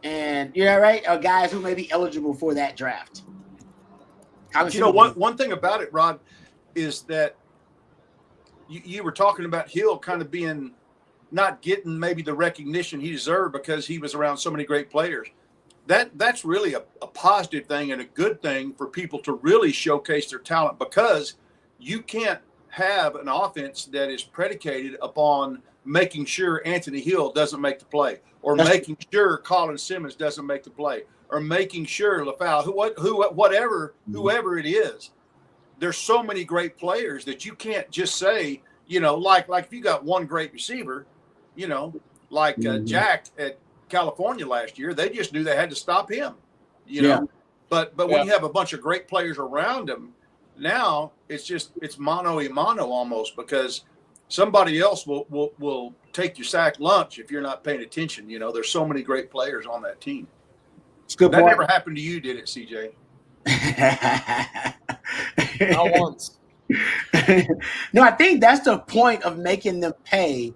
and are guys who may be eligible for that draft. One thing about it, Rod, is that you were talking about Hill kind of being not getting maybe the recognition he deserved because he was around so many great players. That's really a positive thing and a good thing for people to really showcase their talent, because you can't have an offense that is predicated upon making sure Anthony Hill doesn't make the play, or making sure Colin Simmons doesn't make the play, or making sure whoever it is. There's so many great players that you can't just say, like if you got one great receiver, Jack at California last year, they just knew they had to stop him, But when you have a bunch of great players around him, now it's mano a mano almost, because somebody else will take your sack lunch if you're not paying attention. There's so many great players on that team. It's good. That never happened to you, did it, CJ? Not once. No, I think that's the point of making them pay.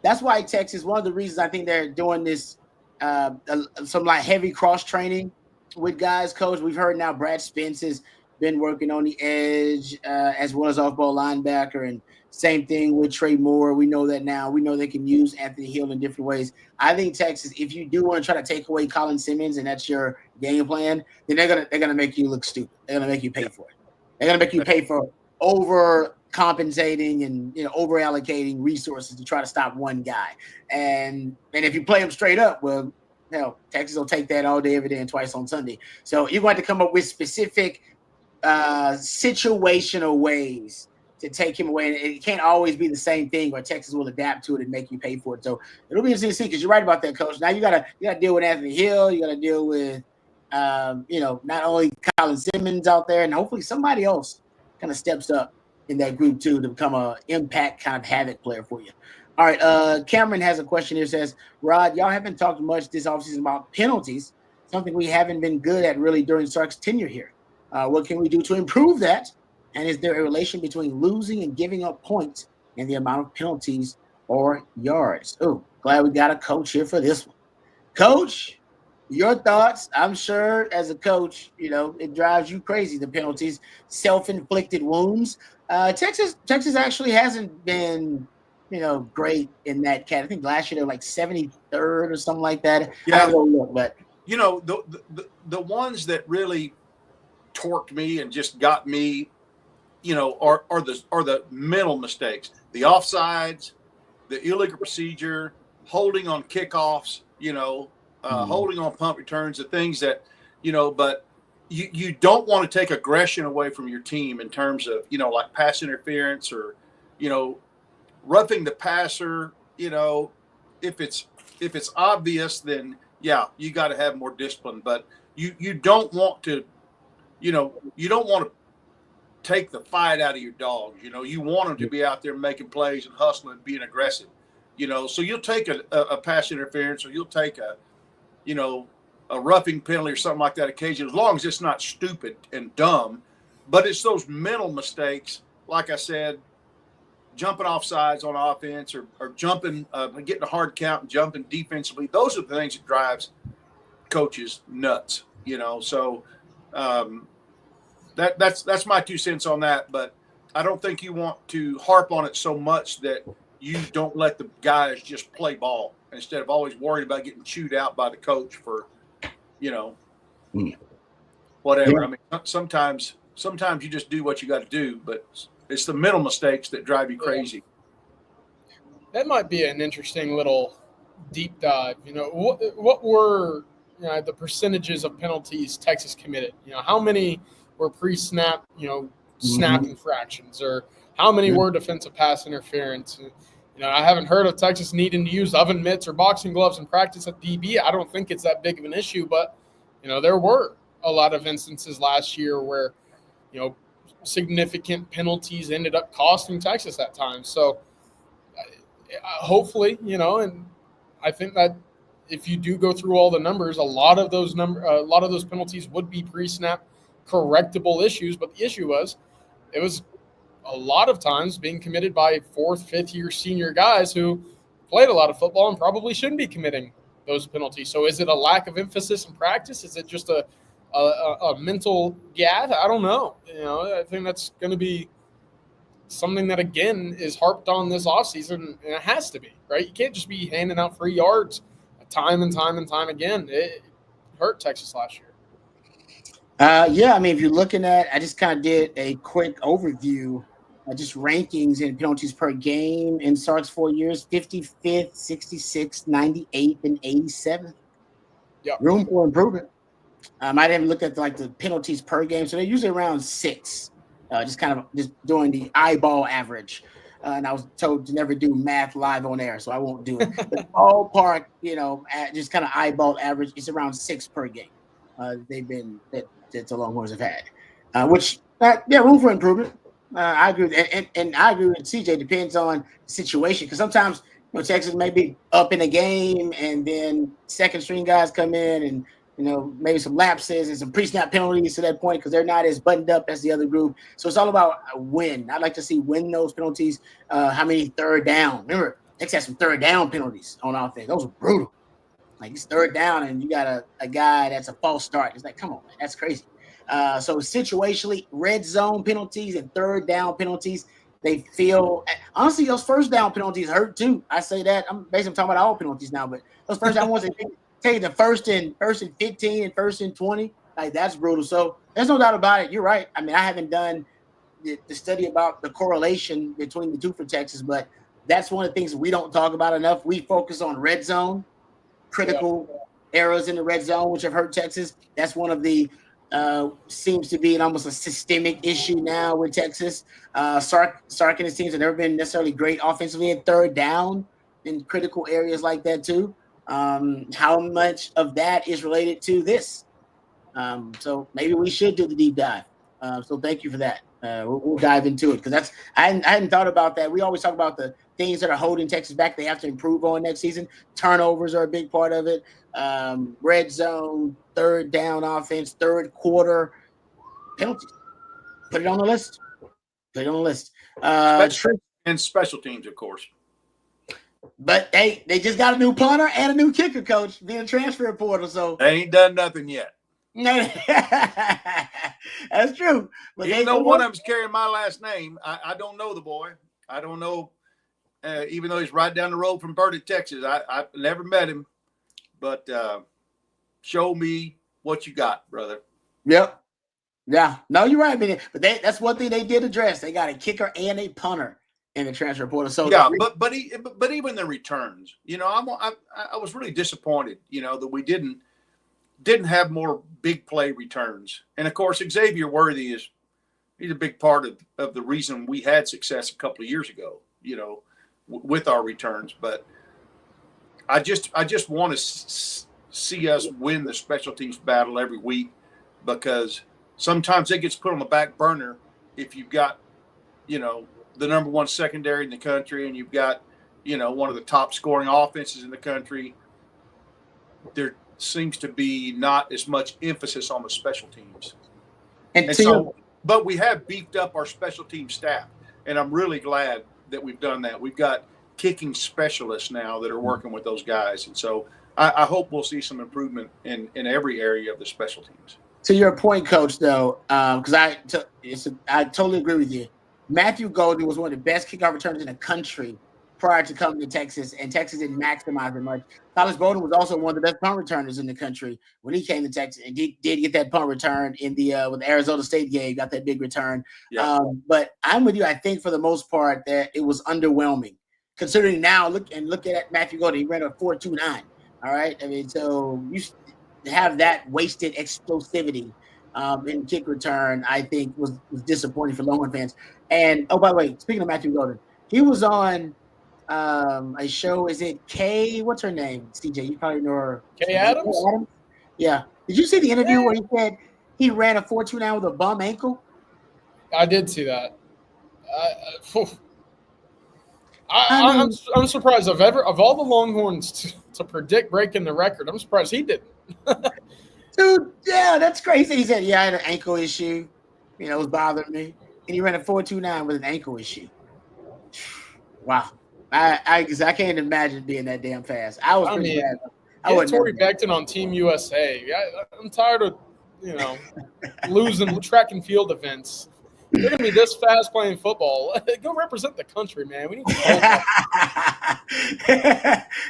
That's why Texas, one of the reasons I think they're doing this, some like heavy cross training with guys, coach. We've heard now Brad Spence has been working on the edge as well as off-ball linebacker, and same thing with Trey Moore. We know that now. We know they can use Anthony Hill in different ways. I think Texas, if you do want to try to take away Colin Simmons and that's your game plan, then they're gonna make you look stupid. They're gonna make you pay for it. They're gonna make you pay for over compensating and over allocating resources to try to stop one guy. And if you play them straight up, well, Texas will take that all day, every day, and twice on Sunday. So you're going to come up with specific situational ways to take him away. And it can't always be the same thing where Texas will adapt to it and make you pay for it. So it'll be interesting to see, because you're right about that, coach. Now you gotta deal with Anthony Hill. You gotta deal with not only Colin Simmons out there, and hopefully somebody else kind of steps up in that group too to become a impact kind of havoc player for you. All right, Cameron has a question here. Says, Rod, y'all haven't talked much this offseason about penalties, something we haven't been good at really during Sark's tenure here. What can we do to improve that? And is there a relation between losing and giving up points and the amount of penalties or yards? Oh, glad we got a coach here for this one. Coach, your thoughts? I'm sure as a coach, it drives you crazy, the penalties, self-inflicted wounds. Texas actually hasn't been, great in that cat. I think last year they were like 73rd or something like that. Yeah. I don't know, but the ones that really torqued me and just got me, are the mental mistakes, the offsides, the illegal procedure, holding on kickoffs, holding on punt returns, the things that, but you don't want to take aggression away from your team in terms of, like pass interference or, roughing the passer. If it's obvious, then yeah, you got to have more discipline. But you don't want to, you don't want to take the fight out of your dogs. You want them to be out there making plays and hustling and being aggressive. So you'll take a pass interference, or you'll take a roughing penalty or something like that occasionally, as long as it's not stupid and dumb. But it's those mental mistakes, like I said, jumping off sides on offense, or jumping, getting a hard count and jumping defensively. Those are the things that drives coaches nuts. So that's my 2 cents on that. But I don't think you want to harp on it so much that you don't let the guys just play ball instead of always worried about getting chewed out by the coach for, whatever. Yeah. I mean, sometimes you just do what you got to do, but it's the mental mistakes that drive you crazy. That might be an interesting little deep dive. What were the percentages of penalties Texas committed? How many were pre-snap, snap infractions, or how many were defensive pass interference? I haven't heard of Texas needing to use oven mitts or boxing gloves in practice at DB. I don't think it's that big of an issue, but there were a lot of instances last year where significant penalties ended up costing Texas at times. So hopefully, and I think that if you do go through all the numbers, a lot of those penalties would be pre-snap correctable issues. But the issue was, it was a lot of times being committed by 4th, 5th year senior guys who played a lot of football and probably shouldn't be committing those penalties. So is it a lack of emphasis in practice? Is it just a mental gap? I don't know. I think that's going to be something that, again, is harped on this offseason, and it has to be, right? You can't just be handing out free yards time and time and time again. It hurt Texas last year. Yeah, I mean, if you're looking at, I just kind of did a quick overview, just rankings and penalties per game in Sark's 4 years: 55th, 66th, 98th, and 87th. Yep. Room for improvement. I didn't look at the penalties per game, so they're usually around 6. Just doing the eyeball average. And I was told to never do math live on air, so I won't do it. The ballpark, just kind of eyeball average, it's around 6 per game. They've been that the Longhorns have had, which room for improvement. I agree, and I agree with CJ. Depends on the situation, because sometimes Texas may be up in a game, and then second string guys come in, and maybe some lapses and some pre-snap penalties to that point, because they're not as buttoned up as the other group. So it's all about a win. I'd like to see win those penalties. How many third down? Remember, Texas had some third down penalties on offense. Those were brutal. Like, it's third down, and you got a guy that's a false start. It's like, come on, man, that's crazy. So situationally, red zone penalties and third down penalties, they feel – honestly, those first down penalties hurt too. I say that. I'm basically talking about all penalties now, but those first down ones, they take the first and 15 and first and 20. Like, that's brutal. So there's no doubt about it. You're right. I mean, I haven't done the study about the correlation between the two for Texas, but that's one of the things we don't talk about enough. We focus on red zone, critical errors in the red zone, which have hurt Texas. That's one of the seems to be almost a systemic issue now with Texas. Sark and his teams have never been necessarily great offensively at third down in critical areas like that too. How much of that is related to this? So maybe we should do the deep dive. So thank you for that. We'll dive into it, because I hadn't thought about that. We always talk about the things that are holding Texas back. They have to improve on next season. Turnovers are a big part of it. Red zone, third down offense, third quarter penalties. Put it on the list. And special teams, of course. But they just got a new punter and a new kicker coach via the transfer portal. So they ain't done nothing yet. That's true. But even though one of them's carrying my last name, I don't know the boy. I don't know. Even though he's right down the road from Burdick, Texas, I never met him. But show me what you got, brother. Yep. Yeah. No, you're right. I mean, but that's one thing they did address. They got a kicker and a punter in the transfer portal. So yeah, but even the returns, I was really disappointed, that we didn't didn't have more big play returns. And of course, Xavier Worthy he's a big part of the reason we had success a couple of years ago, with our returns. But I just want to see us win the special teams battle every week, because sometimes it gets put on the back burner if you've got, the number one secondary in the country, and you've got, one of the top scoring offenses in the country. There seems to be not as much emphasis on the special teams. And so, but we have beefed up our special team staff, and I'm really glad that we've done that. We've got kicking specialists now that are working with those guys. And so I hope we'll see some improvement in every area of the special teams. To your point, Coach, though, because I totally agree with you. Matthew Golden was one of the best kickoff returners in the country prior to coming to Texas, and Texas didn't maximize it much. Thomas Bowden was also one of the best punt returners in the country when he came to Texas, and did get that punt return in the with the Arizona State game, got that big return. Yeah. But I'm with you. I think for the most part that it was underwhelming, considering now look at Matthew Golden. He ran a 4.29. All right. I mean, so you have that wasted explosivity in kick return, I think was disappointing for Longhorn fans. And by the way, speaking of Matthew Golden, he was on a show. Is it Kay? What's her name? CJ, you probably know her. Kay Adams? Yeah. Did you see the interview where he said he ran a 4.29 with a bum ankle? I did see that. I'm surprised of all the Longhorns to predict breaking the record. I'm surprised he didn't. Dude, yeah, that's crazy. He said, "Yeah, I had an ankle issue. It was bothering me." And he ran a 4.29 with an ankle issue. Wow. I can't imagine being that damn fast. I was pretty bad. Get Torrey Beckton on Team USA. I'm tired of, losing track and field events. You're going to be this fast playing football. Go represent the country, man. We need to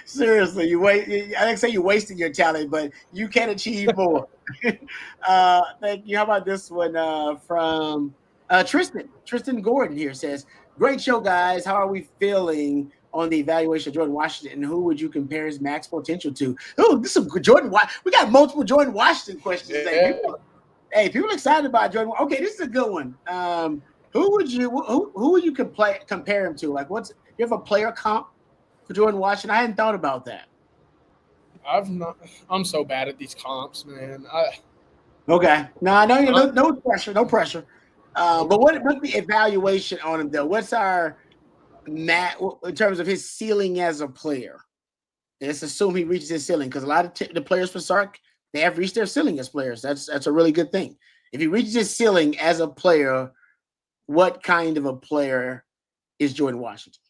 Seriously, I didn't say you wasted your talent, but you can achieve more. Thank you. How about this one from Tristan? Tristan Gordon here says, "Great show, guys. How are we feeling on the evaluation of Jordan Washington, and who would you compare his max potential to?" Oh, this is Jordan. We got multiple Jordan Washington questions today. People are excited about Jordan. Okay, this is a good one. Who would you compare him to? Like, you have a player comp for Jordan Washington? I hadn't thought about that. I'm so bad at these comps, man. Okay. No pressure. But what's the evaluation on him though? What's our in terms of his ceiling as a player? Let's assume he reaches his ceiling, because a lot of the players for Sark, they have reached their ceiling as players. That's a really good thing. If he reaches his ceiling as a player, what kind of a player is Jordan Washington?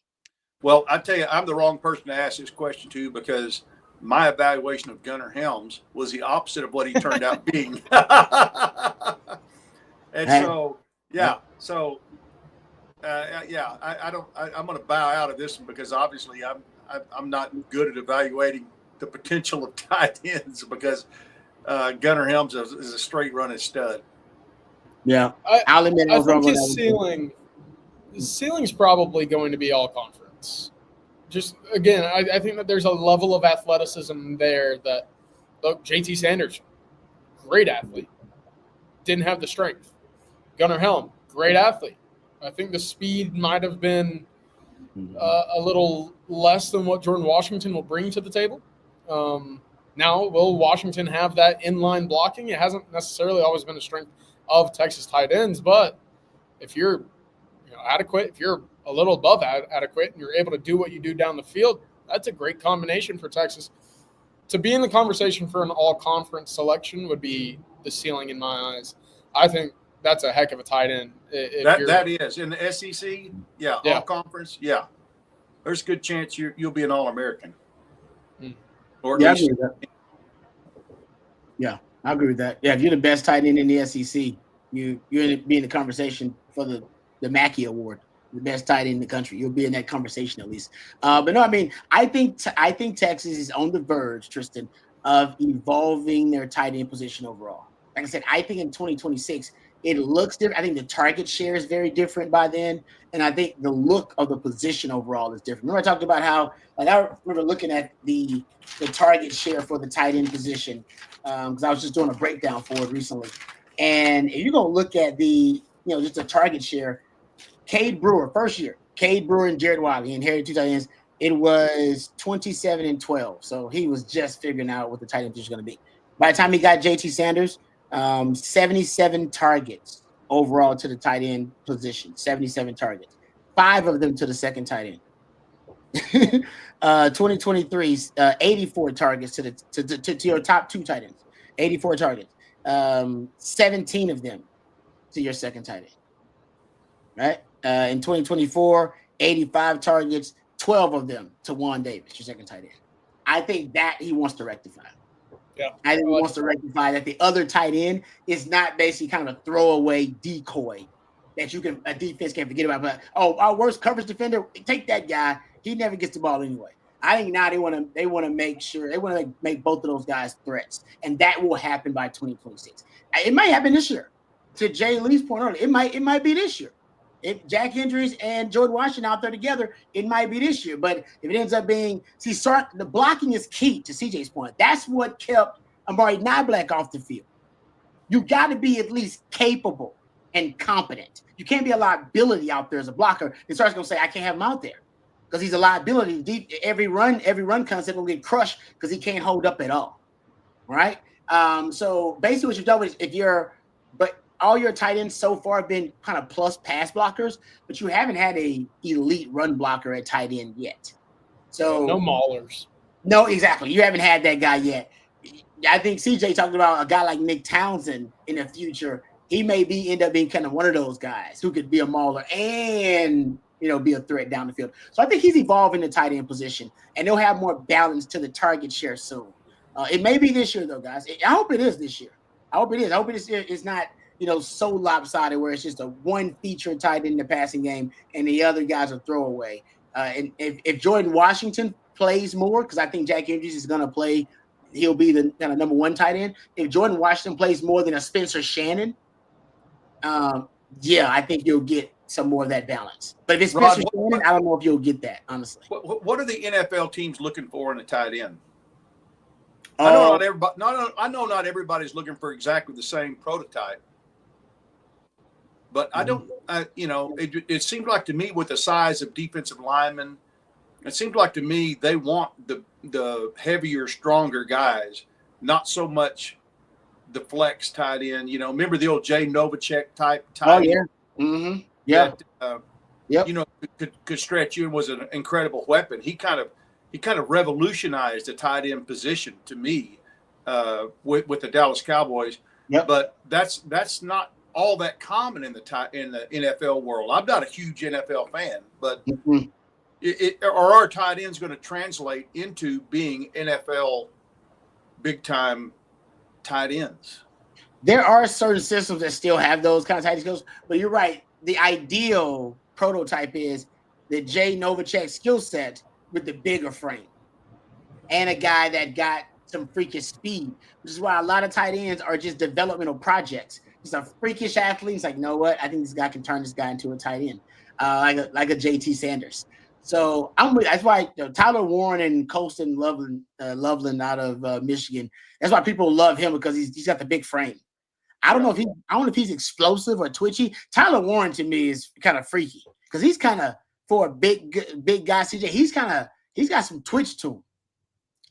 Well, I tell you, I'm the wrong person to ask this question to, because my evaluation of Gunnar Helms was the opposite of what he turned out being. And so, yeah. So, I'm going to bow out of this one, because obviously I'm not good at evaluating the potential of tight ends, because Gunnar Helms is a straight running stud. Yeah, I think his ceiling's probably going to be all conference. Just again, I think that there's a level of athleticism there that, look, JT Sanders, great athlete, didn't have the strength. Gunnar Helm, great athlete. I think the speed might have been a little less than what Jordan Washington will bring to the table. Now, will Washington have that inline blocking? It hasn't necessarily always been a strength of Texas tight ends, but if you're adequate, if you're a little above adequate, and you're able to do what you do down the field, that's a great combination for Texas. To be in the conversation for an all-conference selection would be the ceiling in my eyes. I think that's a heck of a tight end. That is. In the SEC, all conference, there's a good chance you'll be an All-American. Or I agree with that. Yeah, I agree with that. Yeah, if you're the best tight end in the SEC, you're be in the conversation for the Mackey Award, the best tight end in the country. You'll be in that conversation at least. But no, I mean, I think Texas is on the verge, Tristan, of evolving their tight end position overall. Like I said, I think in 2026, It looks different. I think the target share is very different by then. And I think the look of the position overall is different. Remember I talked about how, like, I remember looking at the target share for the tight end position because I was just doing a breakdown for it recently. And if you're going to look at just the target share, Cade Brewer, first year, Cade Brewer and Jared Wiley inherited 2 tight ends. It was 27 and 12. So he was just figuring out what the tight end position was going to be. By the time he got JT Sanders, 77 targets overall to the tight end position, 77 targets, 5 of them to the second tight end. 2023, 84 targets to your top 2 tight ends, 84 targets, 17 of them to your second tight end, right? In 2024, 85 targets, 12 of them to Juan Davis, your second tight end. I think that he wants to rectify. Yeah, I think he wants to rectify that the other tight end is not basically kind of a throwaway decoy that a defense can forget about. But our worst coverage defender, take that guy. He never gets the ball anyway. I think now they want to make sure they want to make both of those guys threats, and that will happen by 2026. It might happen this year. To Jay Lee's point earlier, it might be this year. If Jack Hendricks and Jordan Washington out there together, it might be this year. But if it ends up being, the blocking is key to CJ's point. That's what kept Amari Niblack off the field. You got to be at least capable and competent. You can't be a liability out there as a blocker. It starts going to say, I can't have him out there because he's a liability. Every run concept will get crushed because he can't hold up at all. Right? So basically what you've done is but all your tight ends so far have been kind of plus pass blockers, but you haven't had a elite run blocker at tight end yet. So no maulers. No, exactly. You haven't had that guy yet. I think CJ talked about a guy like Nick Townsend in the future. He may end up being kind of one of those guys who could be a mauler and be a threat down the field. So I think he's evolving the tight end position, and they'll have more balance to the target share soon. It may be this year though, guys. I hope it is this year. I hope it is. I hope it's not so lopsided where it's just a one feature tight end in the passing game and the other guys are throwaway. And if Jordan Washington plays more, because I think Jack Hendricks is going to play, he'll be the kind of number 1 tight end. If Jordan Washington plays more than a Spencer Shannon, I think you'll get some more of that balance. But if it's Spencer Shannon, I don't know if you'll get that, honestly. What are the NFL teams looking for in a tight end? I know not everybody's looking for exactly the same prototype. But I don't, it seems like to me with the size of defensive linemen, it seems like to me they want the heavier, stronger guys, not so much the flex tight end. Remember the old Jay Novacek type tight end? Mm-hmm. Yeah. That, could stretch you and was an incredible weapon. He kind of revolutionized the tight end position to me with the Dallas Cowboys. Yep. But that's not all that common in the NFL world. I'm not a huge NFL fan, but are our tight ends going to translate into being NFL big time tight ends? There are certain systems that still have those kind of tight end skills, but you're right. The ideal prototype is the Jay Novacek skill set with the bigger frame and a guy that got some freakish speed, which is why a lot of tight ends are just developmental projects. He's a freakish athlete. He's like, you know what? I think this guy can turn this guy into a tight end, like a JT Sanders. So that's why Tyler Warren and Colston Loveland out of Michigan. That's why people love him because he's got the big frame. I don't know if he's explosive or twitchy. Tyler Warren to me is kind of freaky because he's kind of, for a big guy, CJ. He's got some twitch to him.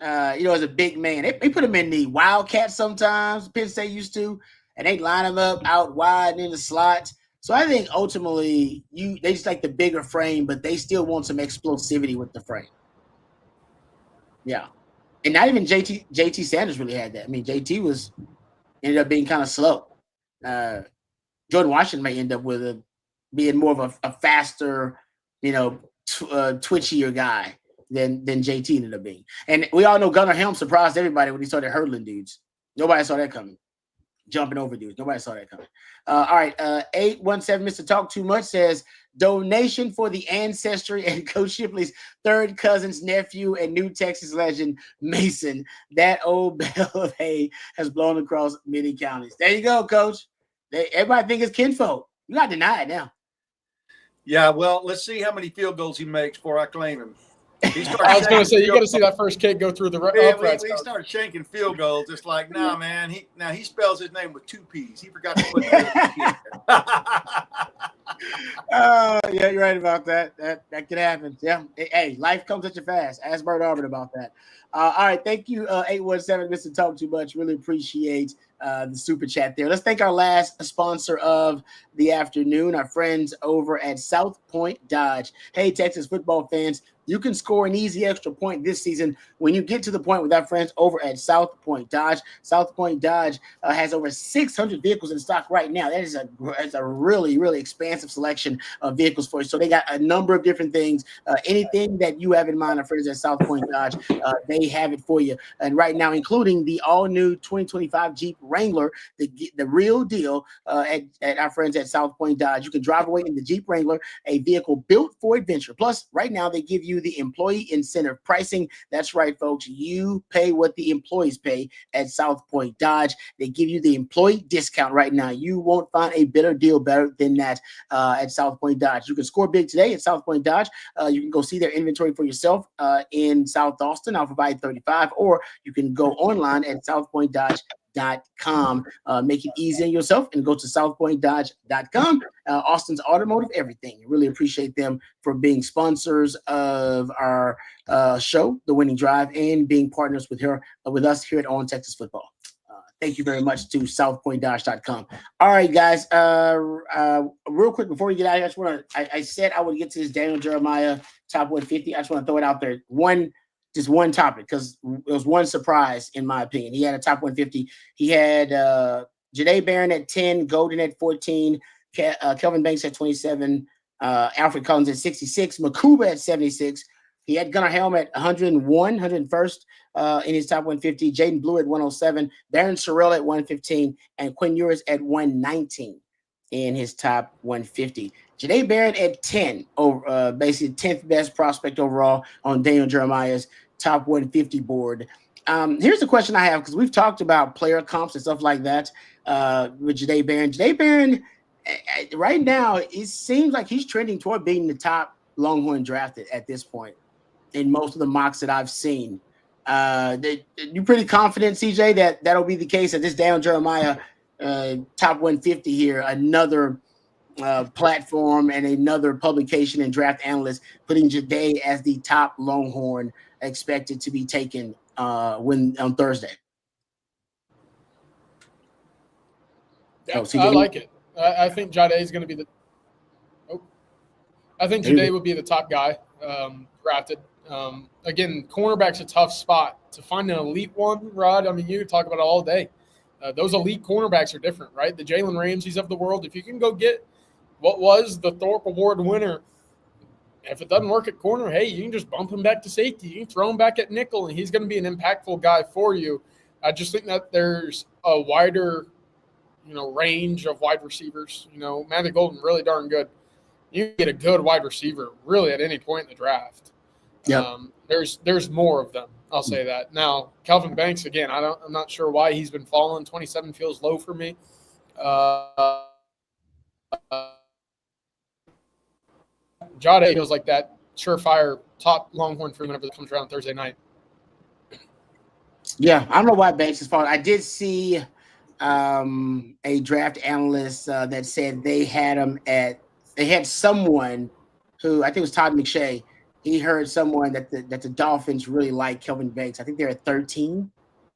As a big man, they put him in the Wildcats sometimes. Penn State used to. And they line them up out wide and in the slots. So I think ultimately they just like the bigger frame, but they still want some explosivity with the frame. Yeah. And not even JT Sanders really had that. I mean, JT ended up being kind of slow. Jordan Washington may end up being more of a faster, twitchier guy than JT ended up being. And we all know Gunnar Helm surprised everybody when he started hurdling dudes. Nobody saw that coming. Jumping over dudes. Nobody saw that coming. All right. 817 Mr. Talk Too Much says donation for the ancestry and Coach Shipley's third cousin's nephew and new Texas legend, Mason. That old bale of hay has blown across many counties. There you go, Coach. Everybody think it's kinfolk. You got to deny it now. Yeah, well, let's see how many field goals he makes before I claim him. I was going to say, you got to see that first kick go through the uprights. We started shanking field goals. It's like, nah, man. He spells his name with 2 P's. He forgot to put the P in there. Yeah, you're right about that. That could happen. Yeah. Hey, life comes at you fast. Ask Bert Auburn about that. All right. Thank you, 817, Mr. Talk Too Much. Really appreciate the super chat there. Let's thank our last sponsor of the afternoon, our friends over at South Point Dodge. Hey, Texas football fans, you can score an easy extra point this season when you get to the point with our friends over at South Point Dodge. South Point Dodge has over 600 vehicles in stock right now. That is a really, really expansive selection of vehicles for you. So they got a number of different things. Anything that you have in mind, our friends at South Point Dodge, they have it for you. And right now, including the all-new 2025 Jeep Wrangler, the real deal at our friends at South Point Dodge. You can drive away in the Jeep Wrangler, a vehicle built for adventure. Plus, right now, they give you the employee incentive pricing. That's right, folks. You pay what the employees pay at South Point Dodge. They give you the employee discount right now. You won't find a better deal better than that at South Point Dodge. You can score big today at South Point Dodge. You can go see their inventory for yourself in South Austin off of I-35, or you can go online at southpointdodge.com. Make it easy on yourself and go to southpointdodge.com. Austin's Automotive Everything. Really appreciate them for being sponsors of our show, The Winning Drive, and being partners with us here at On Texas Football. Thank you very much to southpointdodge.com. All right, guys. Real quick before we get out of here, I said I would get to this Daniel Jeremiah top 150. I just want to throw it out there. Just one topic, because it was one surprise, in my opinion. He had a top 150. He had Jahdae Barron at 10, Golden at 14, Kelvin Banks at 27, Alfred Collins at 66, Makuba at 76. He had Gunnar Helm at 101, 101st in his top 150, Jaden Blue at 107, Darren Sorrell at 115, and Quinn Ewers at 119 in his top 150. Jahdae Barron at 10, basically 10th best prospect overall on Daniel Jeremiah's top 150 board. Here's the question I have, because we've talked about player comps and stuff like that with Jahdae Barron. Jahdae Barron, right now, it seems like he's trending toward being the top Longhorn drafted at this point in most of the mocks that I've seen. You pretty confident, CJ, that'll be the case at this Daniel Jeremiah top 150 here, another platform and another publication and draft analyst putting Jahdae as the top Longhorn expected to be taken on Thursday? I like it. I think Jahdae is going to be Jahdae would be the top guy drafted. Again, cornerback's a tough spot to find an elite one, Rod. I mean, you could talk about it all day. Those elite cornerbacks are different, right? The Jalen Ramseys of the world. If you can go get what was the Thorpe Award winner, if it doesn't work at corner, hey, you can just bump him back to safety. You can throw him back at nickel, and he's going to be an impactful guy for you. I just think that there's a wider, range of wide receivers. Matthew Golden, really darn good. You can get a good wide receiver really at any point in the draft. Yeah. There's more of them. I'll say that. Now, Kelvin Banks, again, I'm not sure why he's been falling. 27 feels low for me. Jahdae feels like that surefire top Longhorn for whenever it comes around Thursday night. Yeah, I don't know why Banks is falling. I did see a draft analyst that said they had someone who, I think it was Todd McShay. He heard someone that the Dolphins really like Kelvin Banks. I think they're at 13,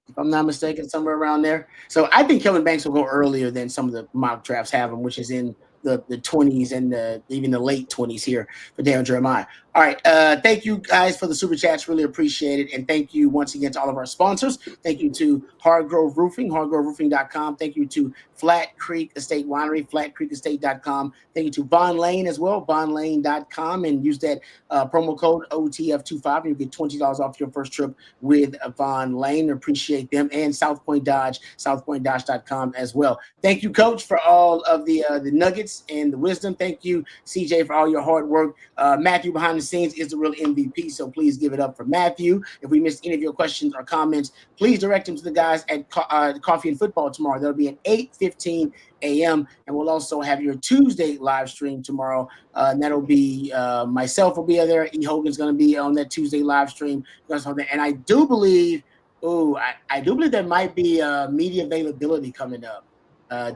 if I'm not mistaken, somewhere around there. So I think Kelvin Banks will go earlier than some of the mock drafts have him, which is in the 20s and even the late 20s here for Daniel Jeremiah. All right. Thank you guys for the super chats. Really appreciate it. And thank you once again to all of our sponsors. Thank you to Hardgrove Roofing, hardgroveroofing.com. Thank you to Flat Creek Estate Winery, flatcreekestate.com. Thank you to Bond Lane as well, bondlane.com, and use that promo code OTF25 and you get $20 off your first trip with Bond Lane. Appreciate them. And South Point Dodge, southpointdodge.com as well. Thank you, Coach, for all of the nuggets insights and the wisdom. Thank you, CJ, for all your hard work. Matthew behind the scenes is the real MVP, so please give it up for Matthew. If we missed any of your questions or comments, please direct them to the guys at Coffee and Football tomorrow. That'll be at 8:15 a.m. And we'll also have your Tuesday live stream tomorrow. And that'll be myself will be there. E. Hogan's going to be on that Tuesday live stream. And I do believe, I do believe there might be media availability coming up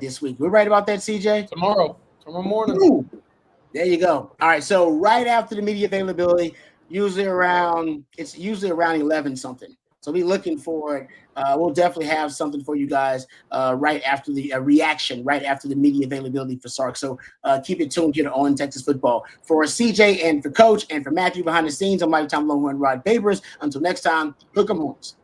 this week. We're right about that, CJ? Tomorrow morning. Ooh, there you go. All right. So right after the media availability, usually around 11 something. So be looking for it. We'll definitely have something for you guys right after the reaction, right after the media availability for Sark. So keep it tuned here on Texas Football. For CJ and for Coach and for Matthew behind the scenes, I'm Lifetime Longhorn Rod Babers. Until next time, hook 'em horns.